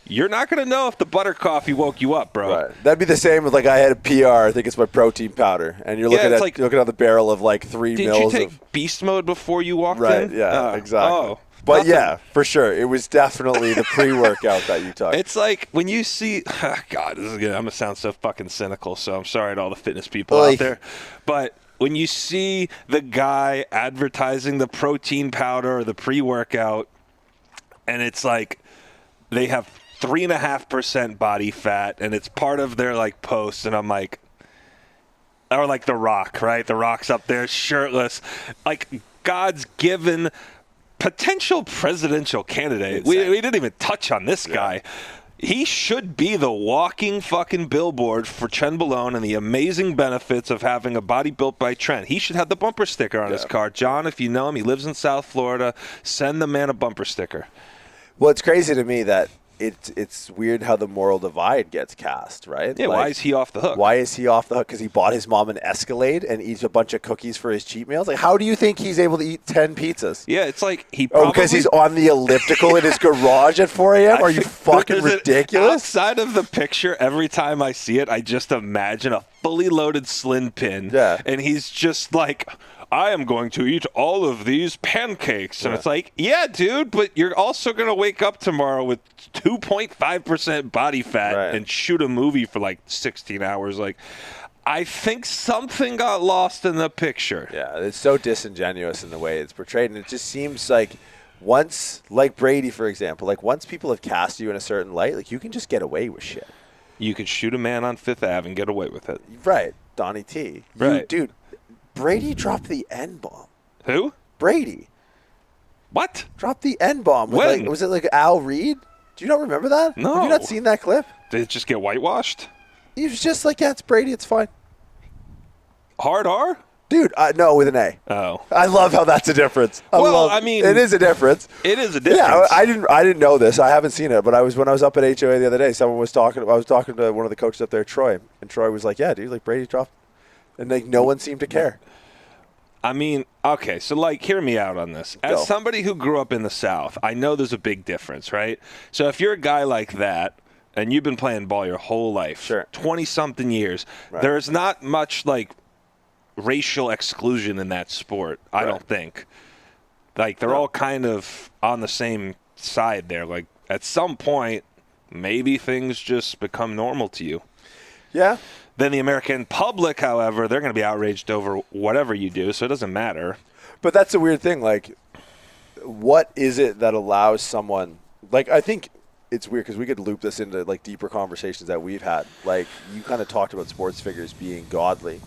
you're not going to know if the butter coffee woke you up, bro. Right. That'd be the same with, like, I had a PR. I think it's my protein powder. And you're looking at the barrel of, like, 3 mils. Did you take beast mode before you walked in? Right, yeah, exactly. Oh, but, nothing. Yeah, for sure. It was definitely the pre-workout that you took. It's like when you see – God, I'm going to sound so fucking cynical, so I'm sorry to all the fitness people out there. But when you see the guy advertising the protein powder or the pre-workout, and it's like they have – 3.5% body fat, and it's part of their, like, post, and I'm like, or like The Rock, right? The Rock's up there shirtless, like God's given potential presidential candidate. We didn't even touch on this guy. He should be the walking fucking billboard for Tren and the amazing benefits of having a body built by Tren. He should have the bumper sticker on his car. John, if you know him, he lives in South Florida. Send the man a bumper sticker. Well, it's crazy to me that it's weird how the moral divide gets cast, right? Yeah, like, why is he off the hook? Why is he off the hook? Because he bought his mom an Escalade and eats a bunch of cookies for his cheat meals? Like, how do you think he's able to eat 10 pizzas? Yeah, it's like he probably... Oh, because he's on the elliptical in his garage at 4 a.m.? Are you fucking ridiculous? Outside of the picture, every time I see it, I just imagine a fully loaded Slim Pin. Yeah. And he's just like... I am going to eat all of these pancakes. And it's like, yeah, dude, but you're also going to wake up tomorrow with 2.5% body fat and shoot a movie for like 16 hours. Like, I think something got lost in the picture. Yeah, it's so disingenuous in the way it's portrayed. And it just seems like once, like Brady, for example, like once people have cast you in a certain light, like you can just get away with shit. You could shoot a man on Fifth Ave and get away with it. Right. Donnie T. Right. Dude. Brady dropped the N-bomb. Who? Brady. What? Dropped the N-bomb. When? Was it like Al Reed? Do you not remember that? No. Have you not seen that clip? Did it just get whitewashed? He was just like, yeah, it's Brady. It's fine. Hard R? Dude, no, with an A. Oh. I love how that's a difference. I mean... It is a difference. It is a difference. Yeah, I didn't know this. I haven't seen it, but when I was up at HOA the other day, I was talking to one of the coaches up there, Troy, and Troy was like, yeah, dude, like Brady dropped. And like no one seemed to care. I mean, okay, so like, hear me out on this. As somebody who grew up in the South, I know there's a big difference, right? So if you're a guy like that, and you've been playing ball your whole life, sure, 20-something years, there's not much like racial exclusion in that sport, I don't think. Like, they're all kind of on the same side there. Like, at some point, maybe things just become normal to you. Yeah. Then the American public, however, they're going to be outraged over whatever you do, so it doesn't matter. But that's a weird thing. Like, what is it that allows someone... Like, I think it's weird because we could loop this into, like, deeper conversations that we've had. Like, you kind of talked about sports figures being godly.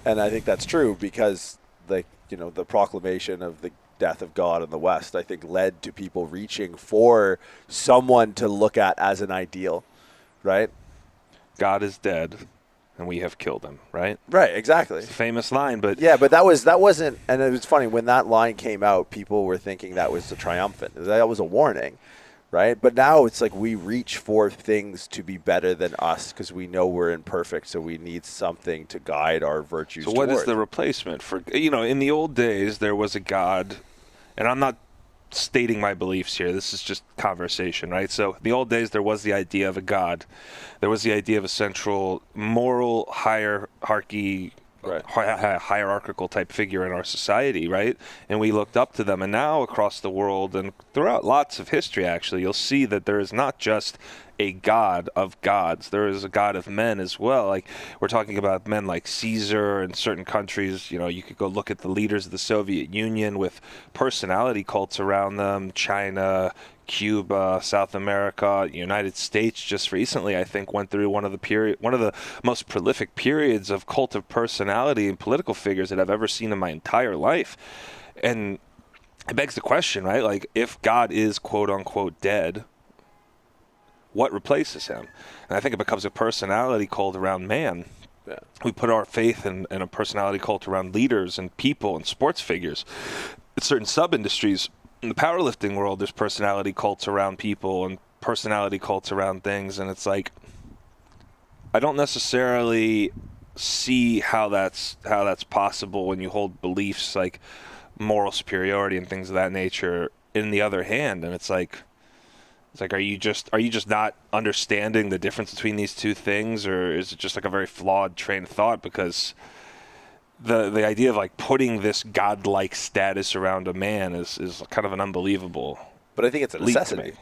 And I think that's true because, like, you know, the proclamation of the death of God in the West, I think, led to people reaching for someone to look at as an ideal, right? God is dead, and we have killed him, right? Right, exactly. It's a famous line, but... Yeah, but that wasn't... And it was funny, when that line came out, people were thinking that was the triumphant. That was a warning, right? But now it's like we reach for things to be better than us because we know we're imperfect, so we need something to guide our virtues So what is the replacement for... You know, in the old days, there was a God, and I'm not stating my beliefs here. This is just conversation, right? So in the old days, there was the idea of a God. There was the idea of a central moral hierarchy, hierarchical type figure in our society, right? And we looked up to them. And now across the world and throughout lots of history, actually, you'll see that there is not just a God of gods. There is a God of men as well. Like, we're talking about men like Caesar in certain countries. You know, you could go look at the leaders of the Soviet Union with personality cults around them. China, Cuba, South America, United States just recently, I think, went through one of the most prolific periods of cult of personality and political figures that I've ever seen in my entire life. And it begs the question, right? Like, if God is quote unquote dead, what replaces him? And I think it becomes a personality cult around man. Yeah. We put our faith in a personality cult around leaders and people and sports figures. In certain sub-industries, in the powerlifting world, there's personality cults around people and personality cults around things. And it's like, I don't necessarily see how that's possible when you hold beliefs like moral superiority and things of that nature in the other hand. And it's like, are you just not understanding the difference between these two things, or is it just like a very flawed train of thought? Because the idea of like putting this godlike status around a man is kind of an unbelievable. But I think it's a necessity.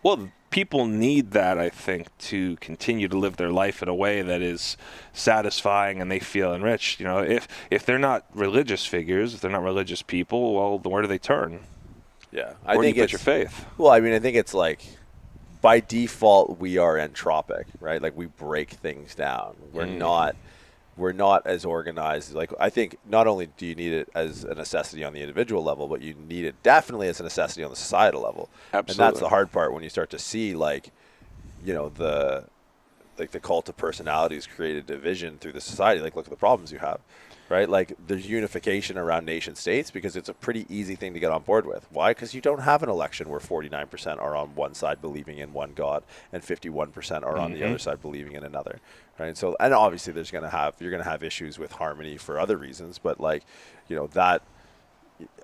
Well, people need that, I think, to continue to live their life in a way that is satisfying and they feel enriched. You know, if they're not religious figures, if they're not religious people, well, where do they turn? Yeah, I think it's your faith. Well, I mean, I think it's like by default we are entropic, right? Like we break things down. We're not as organized. Like, I think not only do you need it as a necessity on the individual level, but you need it definitely as a necessity on the societal level. Absolutely. And that's the hard part when you start to see, like, you know, the cult of personalities create a division through the society. Like, look at the problems you have, right? Like there's unification around nation states because it's a pretty easy thing to get on board with. Why? Because you don't have an election where 49% are on one side believing in one God and 51% are on the other side believing in another, right? So, and obviously you're going to have issues with harmony for other reasons, but like, that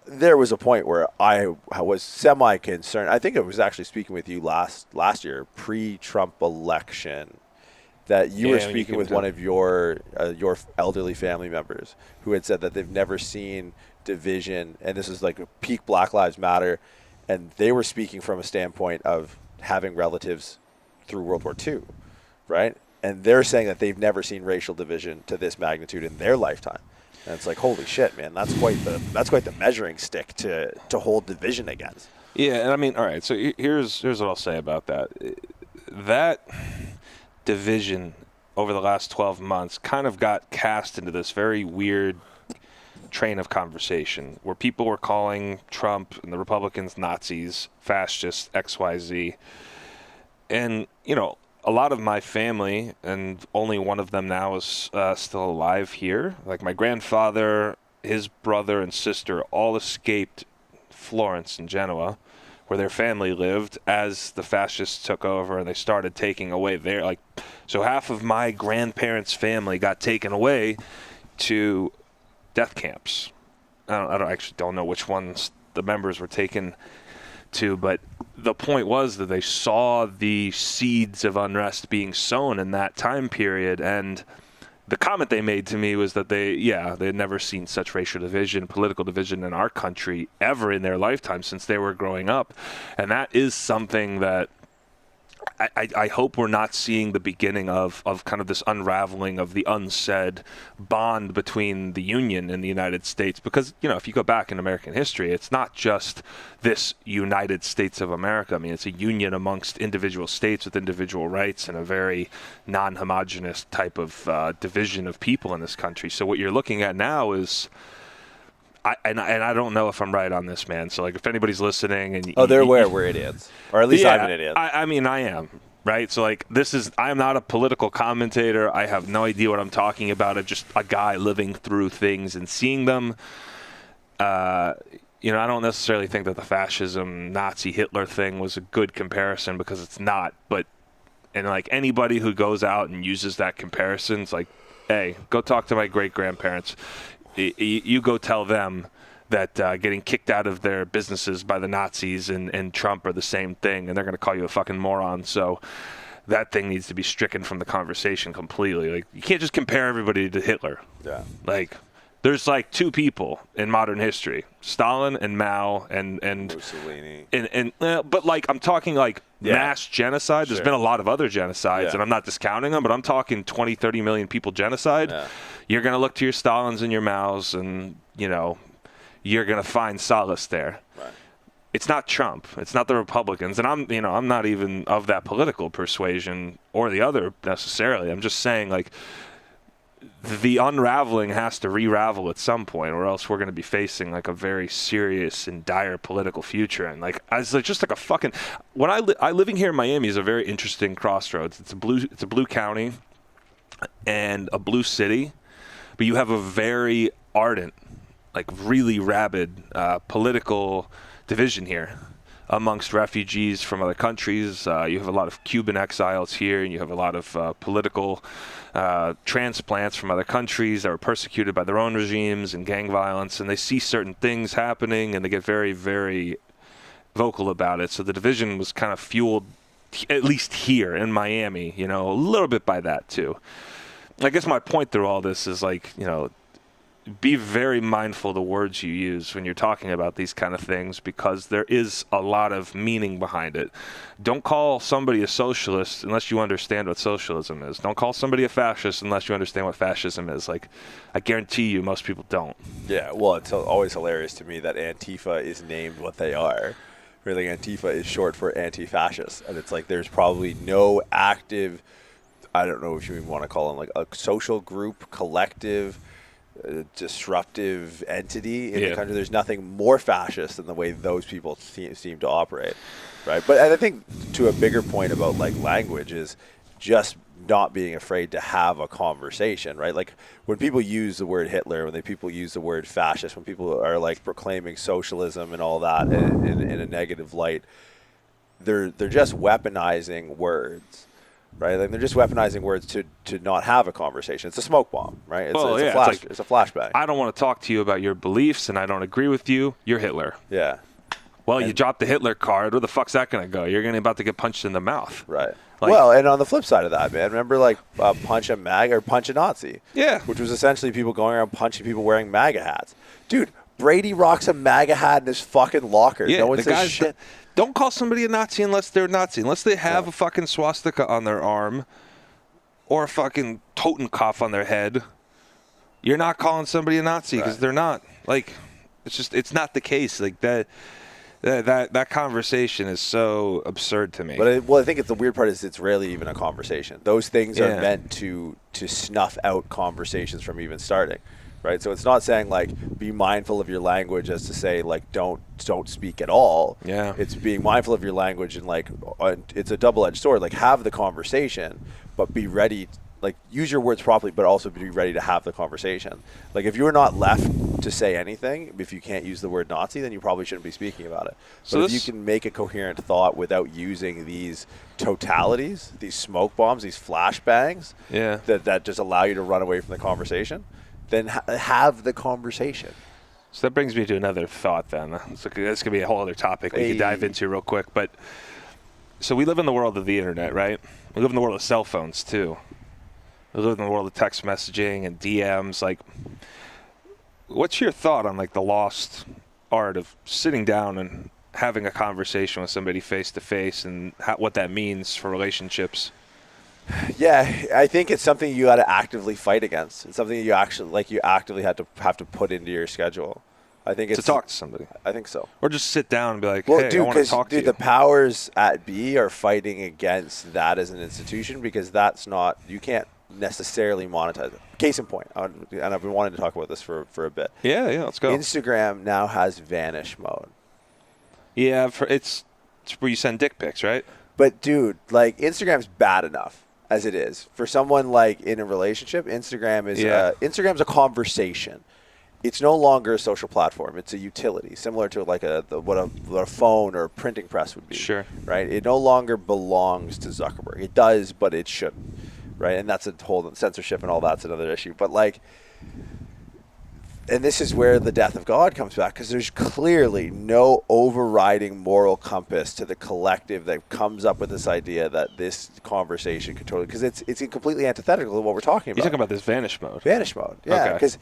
there was a point where I was semi-concerned. I think I was actually speaking with you last year, pre-Trump election, that you were speaking with one of your elderly family members who had said that they've never seen division, and this is like peak Black Lives Matter, and they were speaking from a standpoint of having relatives through World War II, right? And they're saying that they've never seen racial division to this magnitude in their lifetime. And it's like, holy shit, man, that's quite the measuring stick to hold division against. Yeah, and I mean, all right, so here's what I'll say about that. That division over the last 12 months kind of got cast into this very weird train of conversation where people were calling Trump and the Republicans Nazis, fascists, XYZ. And, a lot of my family, and only one of them now is still alive here. Like my grandfather, his brother and sister all escaped Florence and Genoa, where their family lived, as the fascists took over and they started taking away their, so half of my grandparents' family got taken away to death camps. I actually don't know which ones the members were taken to, but the point was that they saw the seeds of unrest being sown in that time period, and the comment they made to me was that they had never seen such racial division, political division in our country ever in their lifetime since they were growing up. And that is something that I hope we're not seeing the beginning of kind of this unraveling of the unsaid bond between the Union and the United States. Because, if you go back in American history, it's not just this United States of America. I mean, it's a union amongst individual states with individual rights and a very non-homogenous type of division of people in this country. So what you're looking at now is... And I don't know if I'm right on this, man. So, if anybody's listening and... they're aware we're idiots. Or at least I'm an idiot. I mean, I am, right? So, I'm not a political commentator. I have no idea what I'm talking about. I'm just a guy living through things and seeing them. I don't necessarily think that the fascism, Nazi, Hitler thing was a good comparison because it's not. But, anybody who goes out and uses that comparison, it's like, hey, go talk to my great-grandparents. You go tell them that getting kicked out of their businesses by the Nazis and Trump are the same thing, and they're going to call you a fucking moron. So that thing needs to be stricken from the conversation completely. You can't just compare everybody to Hitler. Yeah. There's two people in modern history, Stalin and Mao and Mussolini. But I'm talking mass genocide. There's been a lot of other genocides, and I'm not discounting them, but I'm talking 20, 30 million people genocide. Yeah. You're going to look to your Stalins and your Maos, and, you're going to find solace there. Right. It's not Trump. It's not the Republicans. And I'm not even of that political persuasion or the other necessarily. I'm just saying, the unraveling has to re-ravel at some point, or else we're going to be facing a very serious and dire political future. And I living here in Miami is a very interesting crossroads. It's a blue county and a blue city, but you have a very ardent, really rabid political division here amongst refugees from other countries. You have a lot of Cuban exiles here, and you have a lot of political transplants from other countries that were persecuted by their own regimes and gang violence, and they see certain things happening, and they get very, very vocal about it. So the division was kind of fueled, at least here in Miami, a little bit by that too. I guess my point through all this is be very mindful of the words you use when you're talking about these kind of things, because there is a lot of meaning behind it. Don't call somebody a socialist unless you understand what socialism is. Don't call somebody a fascist unless you understand what fascism is. I guarantee you most people don't. Yeah, well, it's always hilarious to me that Antifa is named what they are. Really, Antifa is short for anti-fascist, and it's there's probably no active, I don't know if you even want to call them a social group, collective, disruptive entity in the country. There's nothing more fascist than the way those people seem to operate, right? But I think to a bigger point about language is just not being afraid to have a conversation, right? Like when people use the word Hitler, when people use the word fascist, when people are like proclaiming socialism and all that in a negative light, they're just weaponizing words, right? Like they're just weaponizing words to not have a conversation. It's a smoke bomb, right? It's a flashbang. I don't want to talk to you about your beliefs, and I don't agree with you. You're Hitler. Yeah. Well, you dropped the Hitler card. Where the fuck's that going to go? You're about to get punched in the mouth. Right. Like, well, and on the flip side of that, man, remember like punch a MAGA or punch a Nazi? Yeah. Which was essentially people going around punching people wearing MAGA hats. Dude, Brady rocks a MAGA hat in his fucking locker. Yeah, no one says shit. Don't call somebody a Nazi unless they're a Nazi. Unless they have a fucking swastika on their arm or a fucking Totenkopf on their head. You're not calling somebody a Nazi because they're not. Like, it's not the case. Like that conversation is so absurd to me. But I think the weird part is it's rarely even a conversation. Those things are meant to snuff out conversations from even starting, right? So it's not saying like be mindful of your language as to say like don't speak at all. Yeah. It's being mindful of your language and like it's a double-edged sword. Like have the conversation, but be ready. Like use your words properly, but also be ready to have the conversation. Like if you're not left to say anything, if you can't use the word Nazi, then you probably shouldn't be speaking about it. So if you can make a coherent thought without using these totalities, these smoke bombs, these flashbangs, that just allow you to run away from the conversation, then have the conversation. So that brings me to another thought then. That's going to be a whole other topic we could dive into real quick. But so we live in the world of the internet, right? We live in the world of cell phones too. We live in the world of text messaging and DMs. Like, what's your thought on like the lost art of sitting down and having a conversation with somebody face to face and what that means for relationships? Yeah, I think it's something you got to actively fight against. It's something you actively have to put into your schedule. I think it's to talk to somebody. I think so. Or just sit down and be like, well, hey, dude, I want to talk to you. The powers at be are fighting against that as an institution because that's not, you can't necessarily monetize it. Case in point, and I've been wanting to talk about this for a bit. Yeah, let's go. Instagram now has vanish mode. Yeah, it's where you send dick pics, right? But dude, like Instagram's bad enough as it is. For someone like in a relationship, Instagram's a conversation. It's no longer a social platform. It's a utility, similar to like what a phone or a printing press would be. Sure. Right? It no longer belongs to Zuckerberg. It does, but it shouldn't. Right? And that's a whole censorship and all that's another issue. But like, and this is where the death of God comes back, because there's clearly no overriding moral compass to the collective that comes up with this idea that this conversation could totally, because it's completely antithetical to what we're talking about. You're talking about this vanish mode. Vanish mode, yeah. Because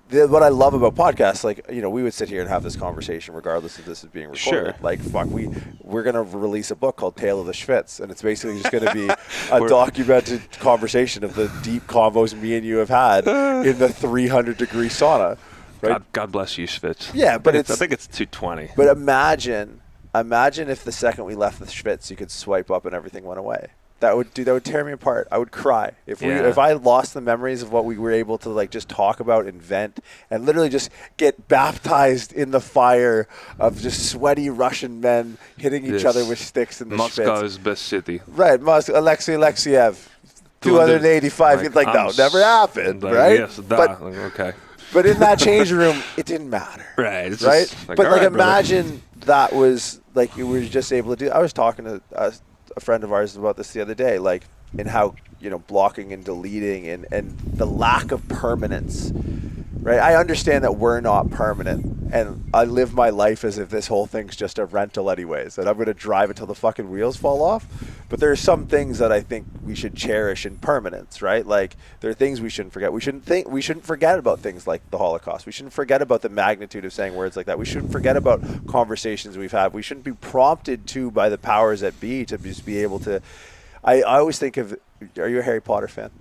what I love about podcasts, like, you know, we would sit here and have this conversation regardless if this is being recorded. Sure. Like, fuck, we're going to release a book called Tale of the Schwitz, and it's basically just going to be a documented conversation of the deep convos me and you have had in the 300-degree sauna. Right? God bless you, Schwitz. Yeah, but I think it's 220. But imagine if the second we left the Schwitz, you could swipe up and everything went away. That would tear me apart. I would cry if I lost the memories of what we were able to like just talk about, invent, and literally just get baptized in the fire of just sweaty Russian men hitting each other with sticks in the Moscow Schwitz. is best city. Right, Alexei Alexiev, 285. Like no, never happened, right? Yes, okay. But in that changing room, it didn't matter. Right. It's right? Just like, but like imagine that was like you were just able to do. I was talking to a friend of ours about this the other day, like in how, you know, blocking and deleting and the lack of permanence. Right? I understand that we're not permanent, and I live my life as if this whole thing's just a rental anyways, and I'm going to drive until the fucking wheels fall off. But there are some things that I think we should cherish in permanence, right? Like there are things we shouldn't forget. We shouldn't forget about things like the Holocaust. We shouldn't forget about the magnitude of saying words like that. We shouldn't forget about conversations we've had. We shouldn't be prompted to by the powers that be to just be able to. I always think of. Are you a Harry Potter fan?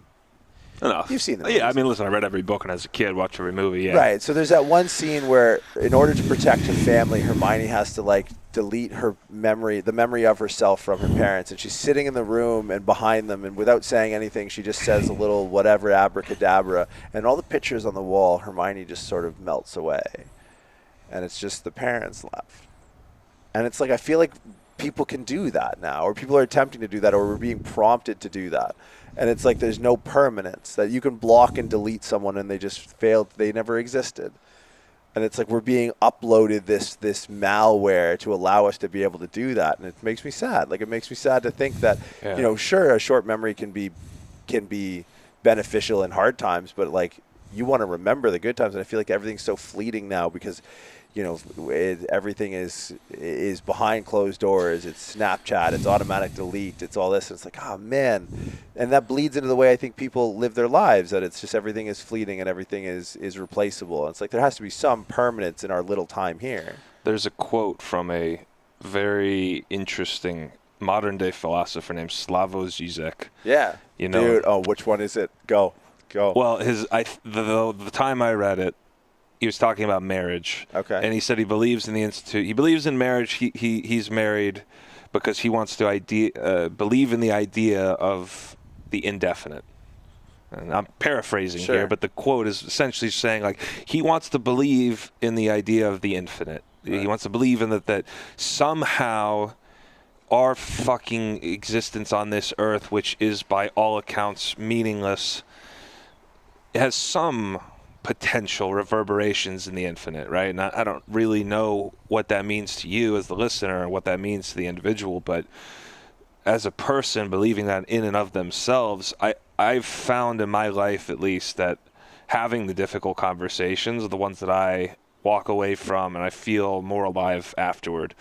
Enough. You've seen them. Yeah, I mean, listen, I read every book and as a kid, watched every movie, yeah. Right, so there's that one scene where in order to protect her family, Hermione has to like delete the memory of herself from her parents, and she's sitting in the room and behind them, and without saying anything, she just says a little whatever abracadabra, and all the pictures on the wall, Hermione just sort of melts away. And it's just the parents left. And it's like, I feel like people can do that now, or people are attempting to do that, or we're being prompted to do that. And it's like there's no permanence, that you can block and delete someone and they just failed, they never existed. And it's like we're being uploaded this malware to allow us to be able to do that. And it makes me sad. Like, it makes me sad to think that, you know, sure, a short memory can be beneficial in hard times, but like, you want to remember the good times. And I feel like everything's so fleeting now because, you know, everything is behind closed doors. It's Snapchat, it's automatic delete, it's all this. And it's like, oh man. And that bleeds into the way I think people live their lives, that it's just everything is fleeting and everything is replaceable. And it's like there has to be some permanence in our little time here. There's a quote from a very interesting modern day philosopher named Slavoj Žižek. Yeah. You know, dude, oh, which one is it? Go. Well, the time I read it, he was talking about marriage. Okay. And he said he believes in the institute. He believes in marriage. He's married because he wants to believe in the idea of the indefinite. And I'm paraphrasing here, but the quote is essentially saying, like, he wants to believe in the idea of the infinite. Right. He wants to believe in that somehow our fucking existence on this earth, which is by all accounts meaningless, has some potential reverberations in the infinite, right? And I don't really know what that means to you as the listener or what that means to the individual, but as a person believing that in and of themselves, I've found in my life at least that having the difficult conversations are the ones that I walk away from and I feel more alive afterward.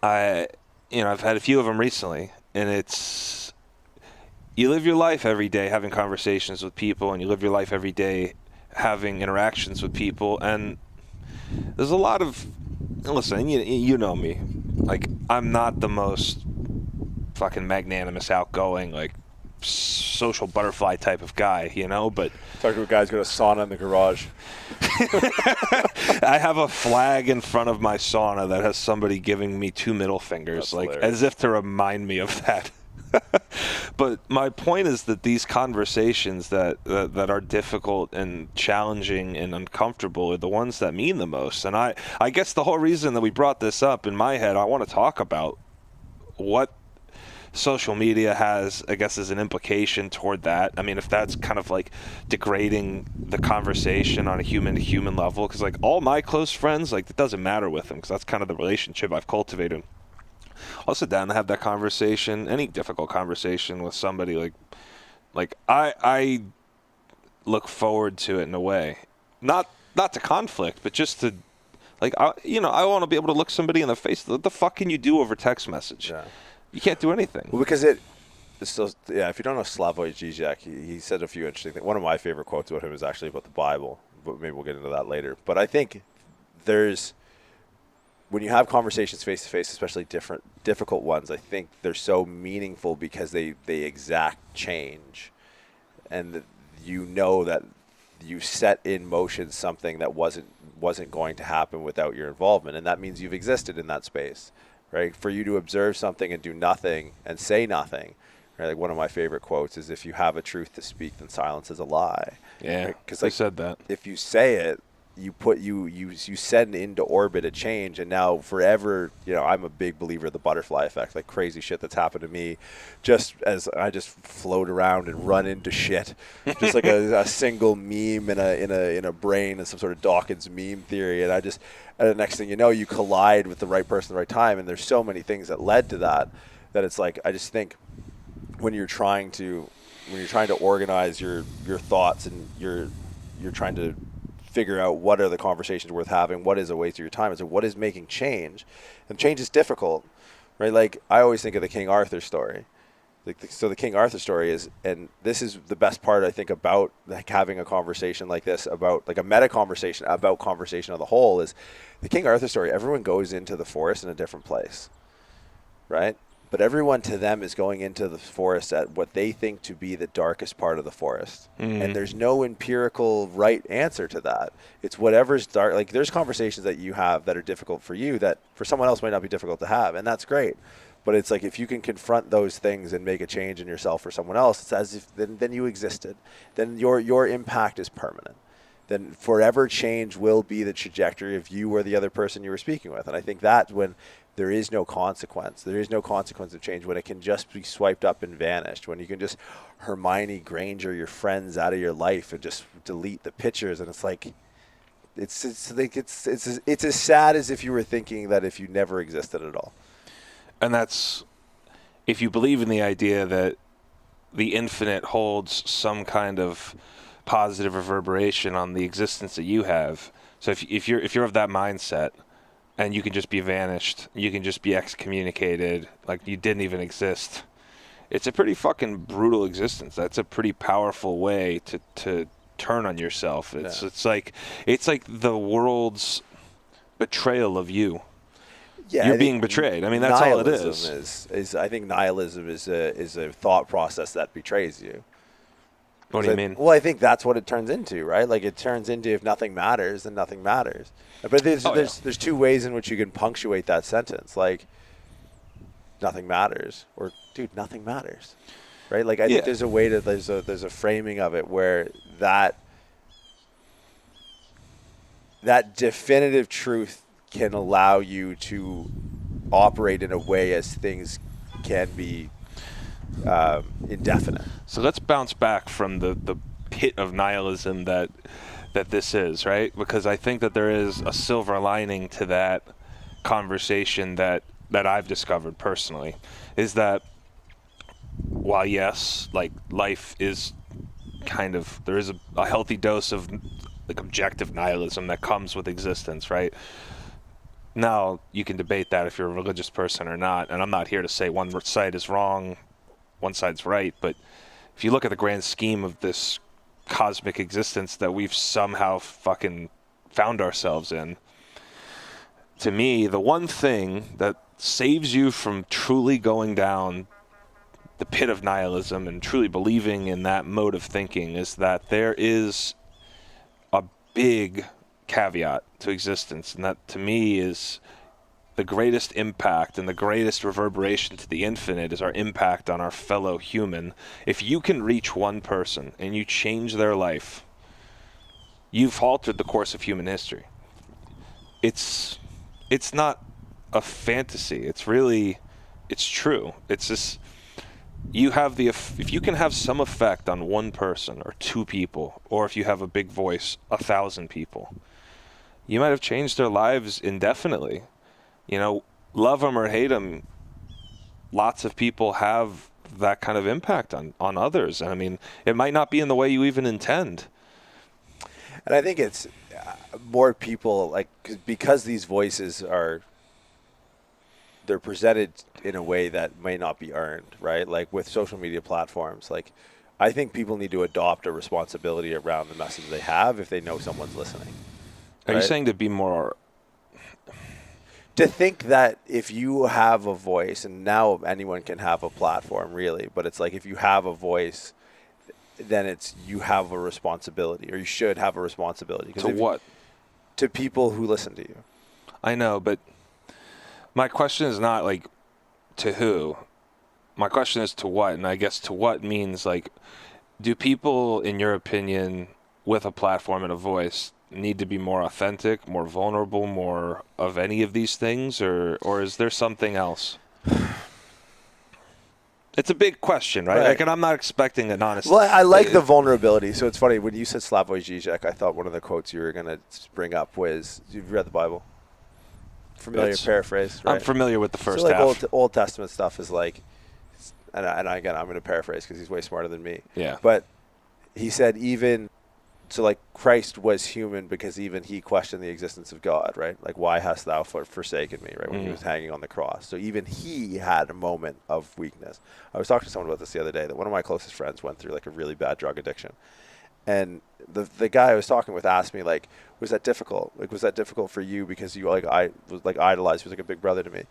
I've had a few of them recently, and it's, you live your life every day having conversations with people, and you live your life every day having interactions with people, and there's a lot of, listen, you know me, like, I'm not the most fucking magnanimous, outgoing, like, social butterfly type of guy, you know, but talking to a guy who's got a sauna in the garage. I have a flag in front of my sauna that has somebody giving me 2 middle fingers. That's like hilarious. As if to remind me of that. But my point is that these conversations that are difficult and challenging and uncomfortable are the ones that mean the most. And I guess the whole reason that we brought this up in my head, I want to talk about what social media has, I guess, as an implication toward that. I mean, if that's kind of like degrading the conversation on a human-to-human level, because like all my close friends, like, it doesn't matter with them, because that's kind of the relationship I've cultivated. I'll sit down and have that conversation, any difficult conversation with somebody, like I look forward to it in a way, not to conflict, but just to, like, I want to be able to look somebody in the face. What the fuck can you do over text message? Yeah. You can't do anything. Well, because it's still, if you don't know Slavoj Žižek, he said a few interesting things. One of my favorite quotes about him is actually about the Bible, but maybe we'll get into that later. But I think when you have conversations face to face, especially difficult ones, I think they're so meaningful because they exact change, and you know that you set in motion something that wasn't going to happen without your involvement, and that means you've existed in that space, right? For you to observe something and do nothing and say nothing, right? Like, one of my favorite quotes is, "If you have a truth to speak, then silence is a lie." Yeah, because I said that. If you say it, you send into orbit a change, and now forever, I'm a big believer of the butterfly effect, like crazy shit that's happened to me just as I just float around and run into shit, just like a single meme in a brain and some sort of Dawkins meme theory, and the next thing you know, you collide with the right person at the right time, and there's so many things that led to that it's like, I just think when you're trying to organize your thoughts, and you're trying to figure out what are the conversations worth having, what is a waste of your time, and what is making change. And change is difficult, right? Like, I always think of the King Arthur story. So the King Arthur story is, and this is the best part, I think, about like having a conversation like this, about like a meta conversation about conversation on the whole, is the King Arthur story. Everyone goes into the forest in a different place, right? But everyone to them is going into the forest at what they think to be the darkest part of the forest. Mm-hmm. And there's no empirical right answer to that. It's whatever's dark. Like, there's conversations that you have that are difficult for you that for someone else might not be difficult to have. And that's great. But it's like, if you can confront those things and make a change in yourself for someone else, it's as if then you existed. Then your impact is permanent. then forever change will be the trajectory of you or the other person you were speaking with. And I think that's when there is no consequence. There is no consequence of change, when it can just be swiped up and vanished, when you can just Hermione Granger your friends out of your life and just delete the pictures. And it's like, it's as sad as if you were thinking that if you never existed at all. And that's, if you believe in the idea that the infinite holds some kind of positive reverberation on the existence that you have. So if you're of that mindset, and you can just be vanished, you can just be excommunicated, like you didn't even exist. It's a pretty fucking brutal existence. That's a pretty powerful way to turn on yourself. It's like the world's betrayal of you. Yeah, you're being betrayed. I mean, that's all it is. I think nihilism is a thought process that betrays you. What do you mean? Well, I think that's what it turns into, right? Like, it turns into, if nothing matters, then nothing matters. But there's two ways in which you can punctuate that sentence, like, nothing matters, or dude, nothing matters, right? Like, I think there's a way to there's a framing of it where that definitive truth can allow you to operate in a way as things can be indefinite. So let's bounce back from the pit of nihilism that this is, right? Because I think that there is a silver lining to that conversation that I've discovered personally, is that while yes, like, life is kind of, there is a healthy dose of like objective nihilism that comes with existence, right? Now, you can debate that if you're a religious person or not, and I'm not here to say one side is wrong, one side's right, but if you look at the grand scheme of this cosmic existence that we've somehow fucking found ourselves in, to me, the one thing that saves you from truly going down the pit of nihilism and truly believing in that mode of thinking is that there is a big caveat to existence, and that to me is the greatest impact and the greatest reverberation to the infinite is our impact on our fellow human. If you can reach one person and you change their life, you've altered the course of human history. It's not a fantasy. It's true. It's just, if you can have some effect on one person or two people, or if you have a big voice, 1,000 people, you might have changed their lives indefinitely. You know, love them or hate them, lots of people have that kind of impact on others. And I mean, it might not be in the way you even intend. And I think it's more people, like, because these voices they're presented in a way that may not be earned, right? Like with social media platforms, like, I think people need to adopt a responsibility around the message they have if they know someone's listening. Are you saying to be more... To think that if you have a voice, and now anyone can have a platform, really, but it's like if you have a voice, then you have a responsibility, or you should have a responsibility. To what? To people who listen to you. I know, but my question is not like to who. My question is to what, and I guess to what means, like, do people, in your opinion, with a platform and a voice, need to be more authentic, more vulnerable, more of any of these things, or is there something else? It's a big question, right? Like, and I'm not expecting an honest... Well, I like the vulnerability. So it's funny, when you said Slavoj Žižek, I thought one of the quotes you were going to bring up was, you've read the Bible? Familiar paraphrase, right? I'm familiar with the first half. half. Old Testament stuff is like, and again, I'm going to paraphrase because he's way smarter than me. Yeah. But he said so like Christ was human because even he questioned the existence of God, right? Like, why hast thou forsaken me, right? When he was hanging on the cross. So even he had a moment of weakness. I was talking to someone about this the other day, that one of my closest friends went through like a really bad drug addiction. And the guy I was talking with asked me, like, was that difficult? Like, was that difficult for you because you I was like idolized, he was like a big brother to me.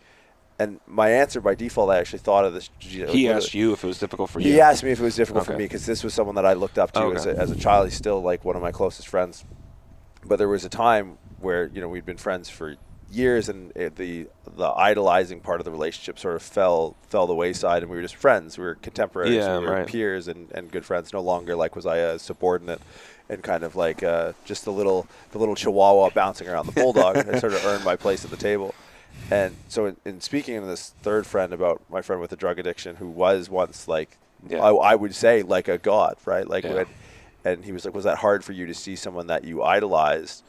And my answer by default, I actually thought of this. He asked you if it was difficult for you? He asked me if it was difficult for me because this was someone that I looked up to as a child. He's still like one of my closest friends. But there was a time where, we'd been friends for years, and the idolizing part of the relationship sort of fell the wayside, and we were just friends. We were contemporaries, we were peers and good friends. No longer like was I a subordinate and kind of like just the little chihuahua bouncing around the bulldog. I sort of earned my place at the table. And so in speaking to this third friend about my friend with a drug addiction who was once like, I would say like a god, right? Like, and he was like, was that hard for you to see someone that you idolized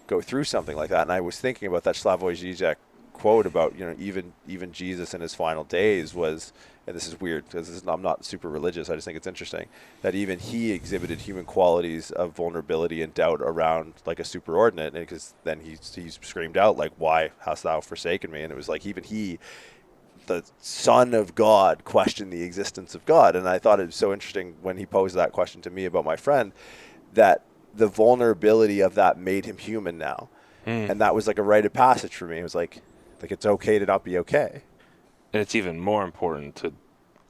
go through something like that? And I was thinking about that Slavoj Žižek quote about, you know, even Jesus in his final days was, and this is weird because I'm not super religious, I just think it's interesting, that even he exhibited human qualities of vulnerability and doubt around like a superordinate, and because then he screamed out like, why hast thou forsaken me? And it was like even he, the Son of God, questioned the existence of God. And I thought it was so interesting when he posed that question to me about my friend, that the vulnerability of that made him human now. And that was like a rite of passage for me. It was like it's okay to not be okay. And it's even more important to,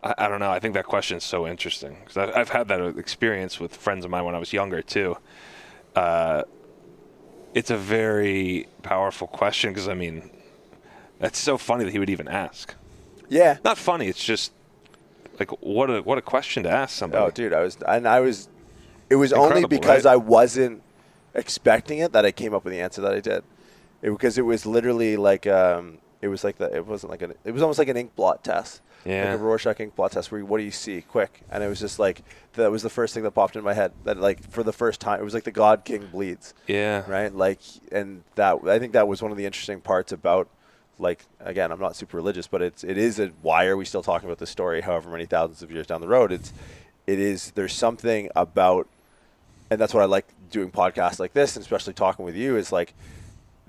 I don't know, I think that question is so interesting. Because I've had that experience with friends of mine when I was younger, too. It's a very powerful question because, I mean, that's so funny that he would even ask. Yeah. Not funny, it's just, like, what a question to ask somebody. Oh, dude, it was incredible, only because right? I wasn't expecting it that I came up with the answer that I did. Because it was literally like, it was almost like an ink blot test. Yeah. Like a Rorschach ink blot test where what do you see? Quick. And it was just like, that was the first thing that popped in my head. That like for the first time, it was like the God King bleeds. Yeah. Right? Like, and that, I think that was one of the interesting parts about, like, again, I'm not super religious, but why are we still talking about this story however many thousands of years down the road? There's something about, and that's what I like doing podcasts like this, and especially talking with you, is like,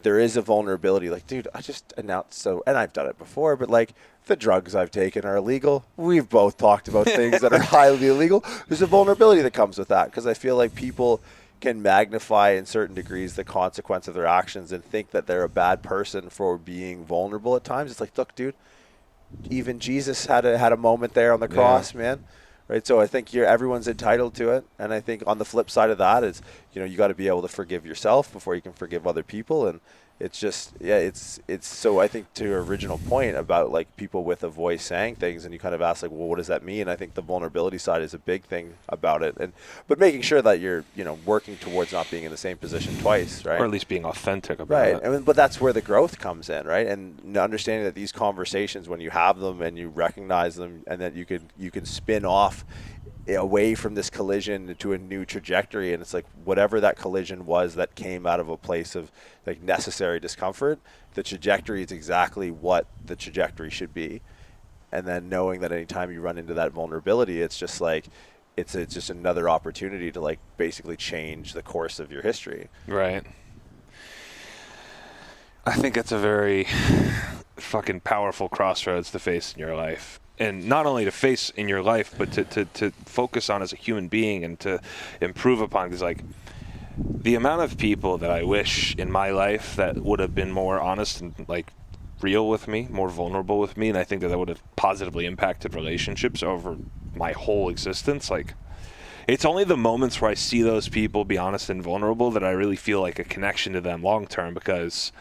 there is a vulnerability. Like, dude, I just announced and I've done it before, but like the drugs I've taken are illegal. We've both talked about things that are highly illegal. There's a vulnerability that comes with that, because I feel like people can magnify in certain degrees the consequence of their actions and think that they're a bad person for being vulnerable at times. It's like, look, dude, even Jesus had a moment there on the cross, man. Right, so I think everyone's entitled to it, and I think on the flip side of that is, you know, you got to be able to forgive yourself before you can forgive other people, and it's just, it's so I think to your original point about like people with a voice saying things, and you kind of ask like, well, what does that mean? I think the vulnerability side is a big thing about it, but making sure that you're, you know, working towards not being in the same position twice, right? Or at least being authentic about it. Right, I mean, but that's where the growth comes in, right? And understanding that these conversations, when you have them and you recognize them, and that you can spin off away from this collision to a new trajectory, and it's like whatever that collision was that came out of a place of like necessary discomfort, the trajectory is exactly what the trajectory should be. And then knowing that anytime you run into that vulnerability, it's just like it's just another opportunity to like basically change the course of your history. Right. I think it's a very fucking powerful crossroads to face in your life. And not only to face in your life, but to focus on as a human being and to improve upon. Because like the amount of people that I wish in my life that would have been more honest and like real with me, more vulnerable with me, and I think that would have positively impacted relationships over my whole existence. Like, it's only the moments where I see those people be honest and vulnerable that I really feel like a connection to them long term. Because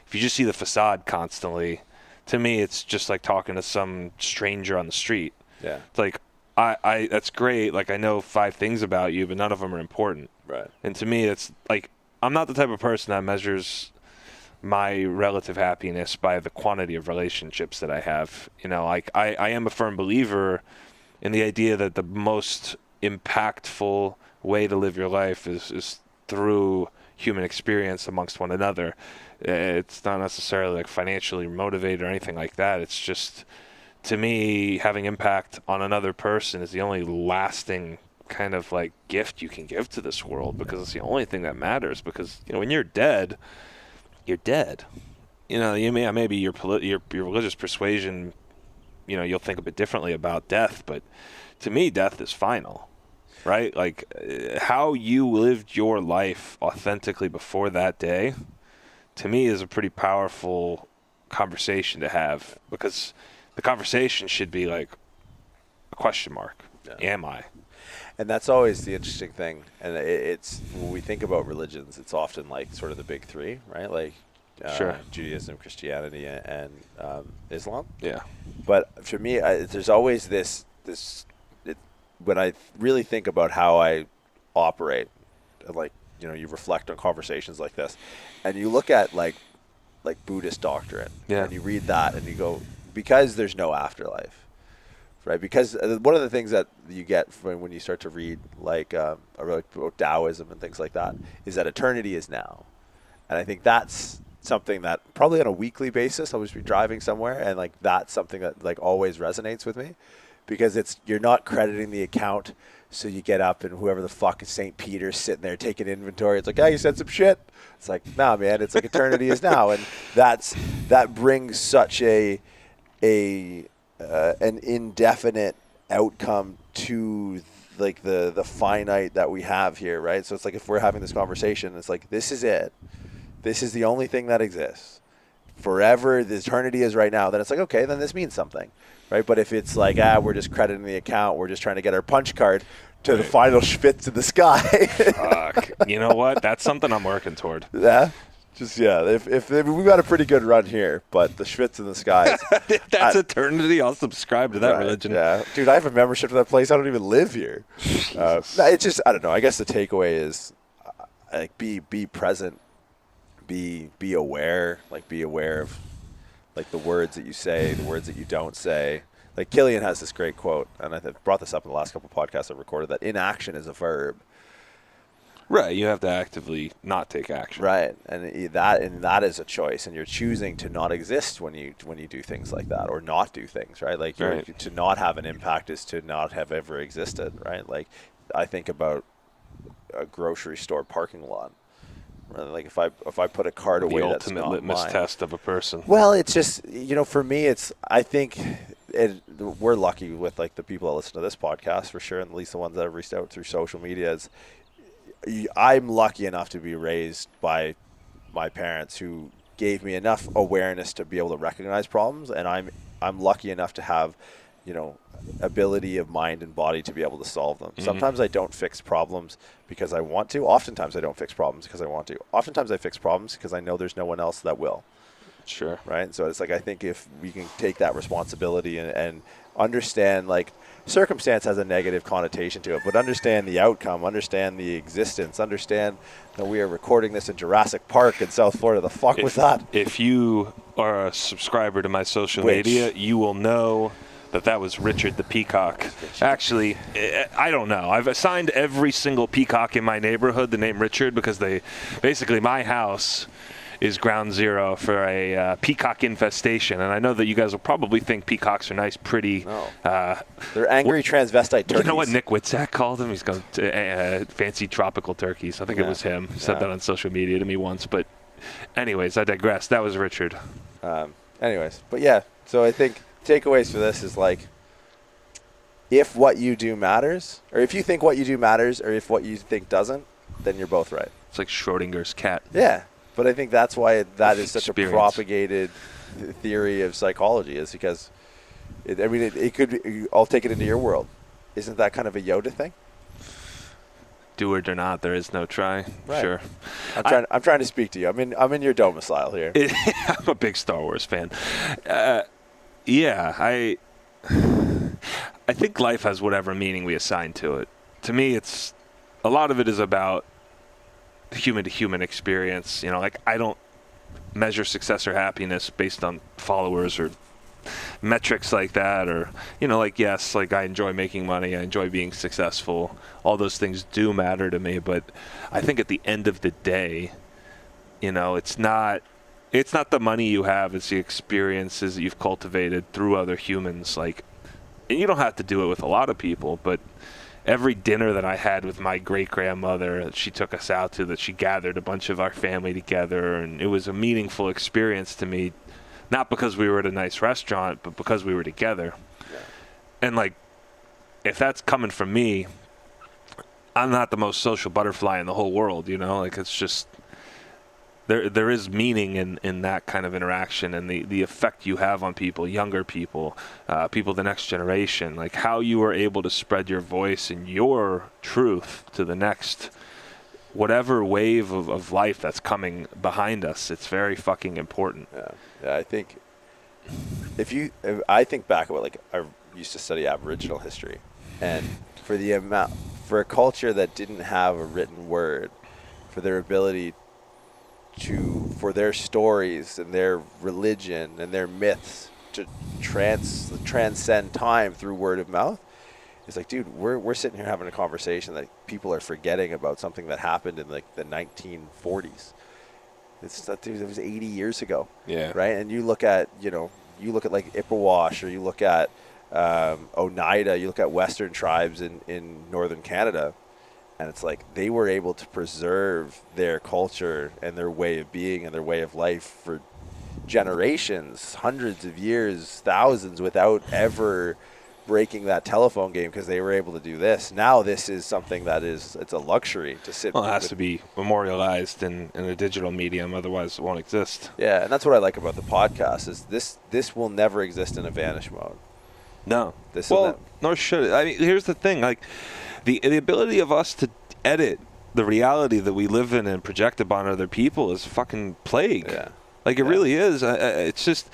if you just see the facade constantly, to me, it's just like talking to some stranger on the street. Yeah. It's like, I that's great. Like, I know 5 things about you, but none of them are important. Right. And to me, it's like, I'm not the type of person that measures my relative happiness by the quantity of relationships that I have. You know, like, I am a firm believer in the idea that the most impactful way to live your life is through human experience amongst one another. It's not necessarily like financially motivated or anything like that. It's just, to me, having impact on another person is the only lasting kind of like gift you can give to this world, because it's the only thing that matters. Because, you know, when you're dead, you're dead. You know, maybe your religious persuasion, you know, you'll think a bit differently about death, but to me, death is final. Right? Like, how you lived your life authentically before that day, to me, is a pretty powerful conversation to have, because the conversation should be like a question mark. Yeah. Am I? And that's always the interesting thing. And it's, when we think about religions, it's often like sort of the big 3, right? Like Judaism, Christianity, and Islam. Yeah. But for me, there's always when I really think about how I operate, like, you reflect on conversations like this, and you look at like Buddhist doctrine, and you read that, and you go, because there's no afterlife, right? Because one of the things that you get when you start to read about Taoism and things like that is that eternity is now, and I think that's something that probably on a weekly basis I'll just be driving somewhere, and like that's something that like always resonates with me, because you're not crediting the account. So you get up and whoever the fuck is St. Peter's sitting there taking inventory. It's like, you said some shit. It's like, nah, man, it's like eternity is now. And that brings such an indefinite outcome to like the finite that we have here, right? So it's like if we're having this conversation, it's like, this is it. This is the only thing that exists. Forever, the eternity is right now. Then it's like, okay, then this means something. Right, but if it's like, we're just crediting the account, we're just trying to get our punch card to the final spitz in the sky. Fuck. You know what? That's something I'm working toward. Yeah? If we've got a pretty good run here, but the schwitz in the sky. If that's eternity, I'll subscribe to that religion. Yeah. Dude, I have a membership to that place. I don't even live here. It's just, I don't know. I guess the takeaway is like be present, be aware, like be aware of like the words that you say, the words that you don't say. Like Killian has this great quote, and I've brought this up in the last couple of podcasts I've recorded, that inaction is a verb. Right, you have to actively not take action. Right, and that is a choice, and you're choosing to not exist when you do things like that, or not do things, right? Like to not have an impact is to not have ever existed, right? Like I think about a grocery store parking lot. Like if I put a cart away, that's not the ultimate litmus test of a person. Well, it's just, for me, I think we're lucky with like the people that listen to this podcast for sure, and at least the ones that have reached out through social media. I'm lucky enough to be raised by my parents who gave me enough awareness to be able to recognize problems, and I'm lucky enough to have, ability of mind and body to be able to solve them. Mm-hmm. Sometimes I don't fix problems because I want to. Oftentimes I don't fix problems because I want to. Oftentimes I fix problems because I know there's no one else that will. Sure. Right? So it's like, I think if we can take that responsibility and understand, like, circumstance has a negative connotation to it, but understand the outcome, understand the existence, understand that we are recording this in Jurassic Park in South Florida. The fuck was that? If you are a subscriber to my social media, you will know that was Richard the Peacock. Actually, I don't know. I've assigned every single peacock in my neighborhood the name Richard because my house is ground zero for a peacock infestation. And I know that you guys will probably think peacocks are nice, pretty. No. They're angry transvestite turkeys. You know what Nick Witzak called them? He's going fancy tropical turkeys. I think it was him. He said that on social media to me once. But anyways, I digress. That was Richard. So I think takeaways for this is like, if what you do matters, or if you think what you do matters, or if what you think doesn't, then you're both right. It's like Schrodinger's cat. Yeah, but I think that's why that is such a propagated theory of psychology, is because, it could be, I'll take it into your world. Isn't that kind of a Yoda thing? Do it or not, there is no try. Right. Sure. I'm trying to speak to you. I'm in your domicile here. I'm a big Star Wars fan. I think life has whatever meaning we assign to it. To me, it's a lot of it is about human-to-human experience. Like I don't measure success or happiness based on followers or metrics like that, or like I enjoy making money, I enjoy being successful. All those things do matter to me, but I think at the end of the day, it's not the money you have, it's the experiences that you've cultivated through other humans. Like, and you don't have to do it with a lot of people, but every dinner that I had with my great-grandmother that she took us out to, that she gathered a bunch of our family together, and it was a meaningful experience to me, not because we were at a nice restaurant, but because we were together. Yeah. And like, if that's coming from me, I'm not the most social butterfly in the whole world, like it's just, there is meaning in that kind of interaction and the effect you have on people, younger people, people the next generation, like how you are able to spread your voice and your truth to the next whatever wave of life that's coming behind us. It's very fucking important. Yeah, I think I think back about, like, I used to study Aboriginal history, and for a culture that didn't have a written word, for their ability for their stories and their religion and their myths to transcend time through word of mouth. It's like, dude, we're sitting here having a conversation that people are forgetting about something that happened in, like, the 1940s. Dude, it was 80 years ago. Yeah. Right. And you look at like Ipperwash, or you look at Oneida, you look at Western tribes in Northern Canada, and it's like they were able to preserve their culture and their way of being and their way of life for generations, hundreds of years, thousands, without ever breaking that telephone game, because they were able to do this. Now this is something that it's a luxury to sit. Well, it has to be memorialized in a digital medium, otherwise it won't exist. Yeah, and that's what I like about the podcast, is this will never exist in a vanish mode. No. Nor should it. I mean, here's the thing, like, the ability of us to edit the reality that we live in and project upon other people is a fucking plague. Yeah. Like, it really is. It's just,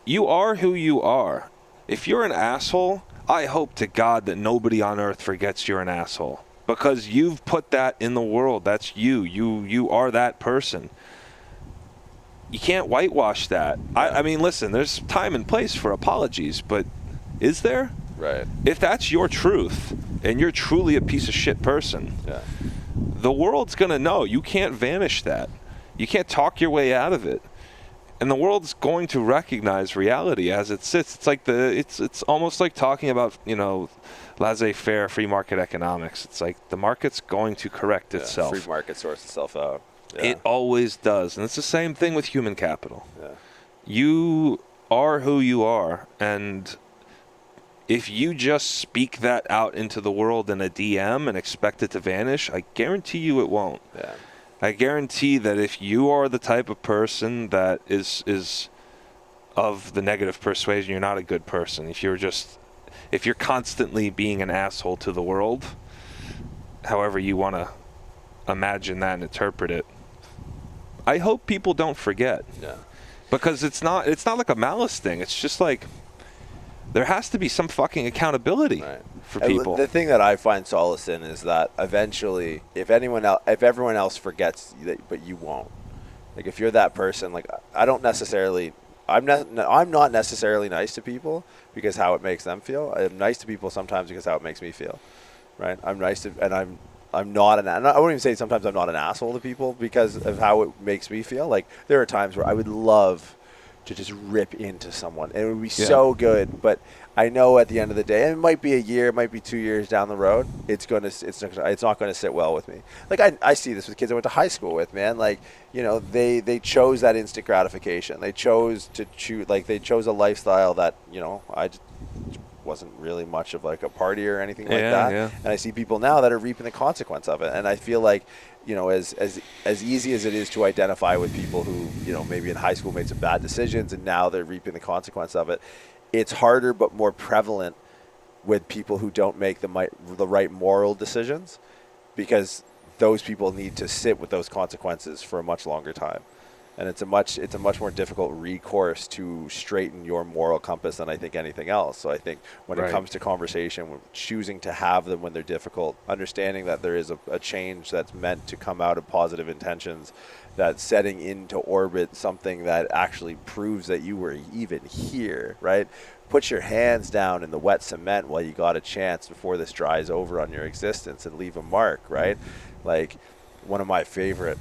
you are who you are. If you're an asshole, I hope to God that nobody on earth forgets you're an asshole, because you've put that in the world. That's you. You are that person. You can't whitewash that. I mean, listen, there's time and place for apologies, but is there? Right. If that's your truth and you're truly a piece of shit person, the world's going to know. You can't vanish that. You can't talk your way out of it. And the world's going to recognize reality as it sits. It's like it's almost like talking about, laissez-faire, free market economics. It's like the market's going to correct itself. Free market sorts itself out. Yeah. It always does. And it's the same thing with human capital. Yeah. You are who you are, and if you just speak that out into the world in a DM and expect it to vanish, I guarantee you it won't. Yeah. I guarantee that if you are the type of person that is of the negative persuasion, you're not a good person. If you're constantly being an asshole to the world, however you want to imagine that and interpret it, I hope people don't forget. Yeah. Because it's not like a malice thing. It's just like, there has to be some fucking accountability for people. The thing that I find solace in is that eventually, if everyone else forgets, but you won't. Like, if you're that person, like, I'm not necessarily nice to people because how it makes them feel. I'm nice to people sometimes because how it makes me feel. Right? I'm nice to, and I'm not I wouldn't even say sometimes I'm not an asshole to people because of how it makes me feel. Like, there are times where I would love to just rip into someone, and it would be so good, but I know at the end of the day, and it might be a year, it might be 2 years down the road, it's not going to sit well with me. Like, I see this with kids I went to high school with, man. Like, they chose that instant gratification. They chose a lifestyle that, I just wasn't really much of, like, a partier or anything like that. Yeah. And I see people now that are reaping the consequence of it, and I feel like, as easy as it is to identify with people who, maybe in high school made some bad decisions and now they're reaping the consequence of it, it's harder but more prevalent with people who don't make the right moral decisions, because those people need to sit with those consequences for a much longer time. And it's a much more difficult recourse to straighten your moral compass than I think anything else. So I think when it comes to conversation, choosing to have them when they're difficult, understanding that there is a change that's meant to come out of positive intentions, that setting into orbit something that actually proves that you were even here, right? Put your hands down in the wet cement while you got a chance before this dries over on your existence and leave a mark, right? Like, one of my favorite...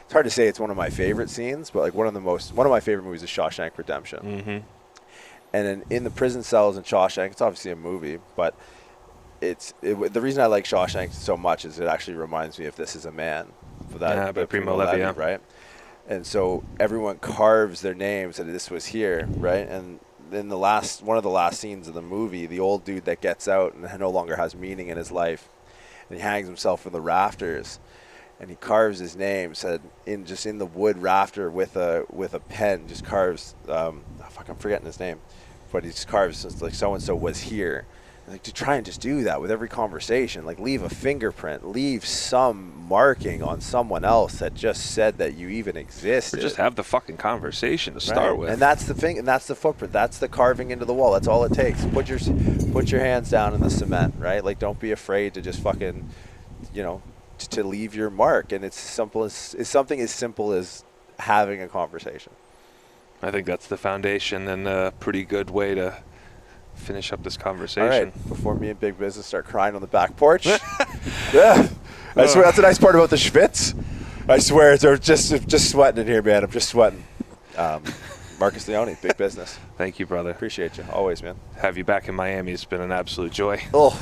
It's hard to say it's one of my favorite scenes, but like one of my favorite movies is Shawshank Redemption. Mm-hmm. And in the prison cells in Shawshank, it's obviously a movie, but the reason I like Shawshank so much is it actually reminds me of This Is a Man. By Primo Levi, right? And so everyone carves their names and this was here, right? And then one of the last scenes of the movie, the old dude that gets out and no longer has meaning in his life, and he hangs himself from the rafters. And he carves his name, said in the wood rafter with a pen, just carves. I'm forgetting his name, but he just carves like so and so was here, Like, to try and just do that with every conversation, like leave a fingerprint, leave some marking on someone else that just said that you even existed. Or just have the fucking conversation to start with. And that's the thing, and that's the footprint. That's the carving into the wall. That's all it takes. Put your hands down in the cement, right? Like, don't be afraid to just fucking, to leave your mark. And it's something as simple as having a conversation. I think that's the foundation and a pretty good way to finish up this conversation. All right, before me and Big Business start crying on the back porch. Yeah, I swear that's the nice part about the schwitz. I swear, they're just sweating in here, man. I'm just sweating. Marcus Leoni, Big Business. Thank you, brother. Appreciate you always, man. Have you back in Miami. It's been an absolute joy. Oh.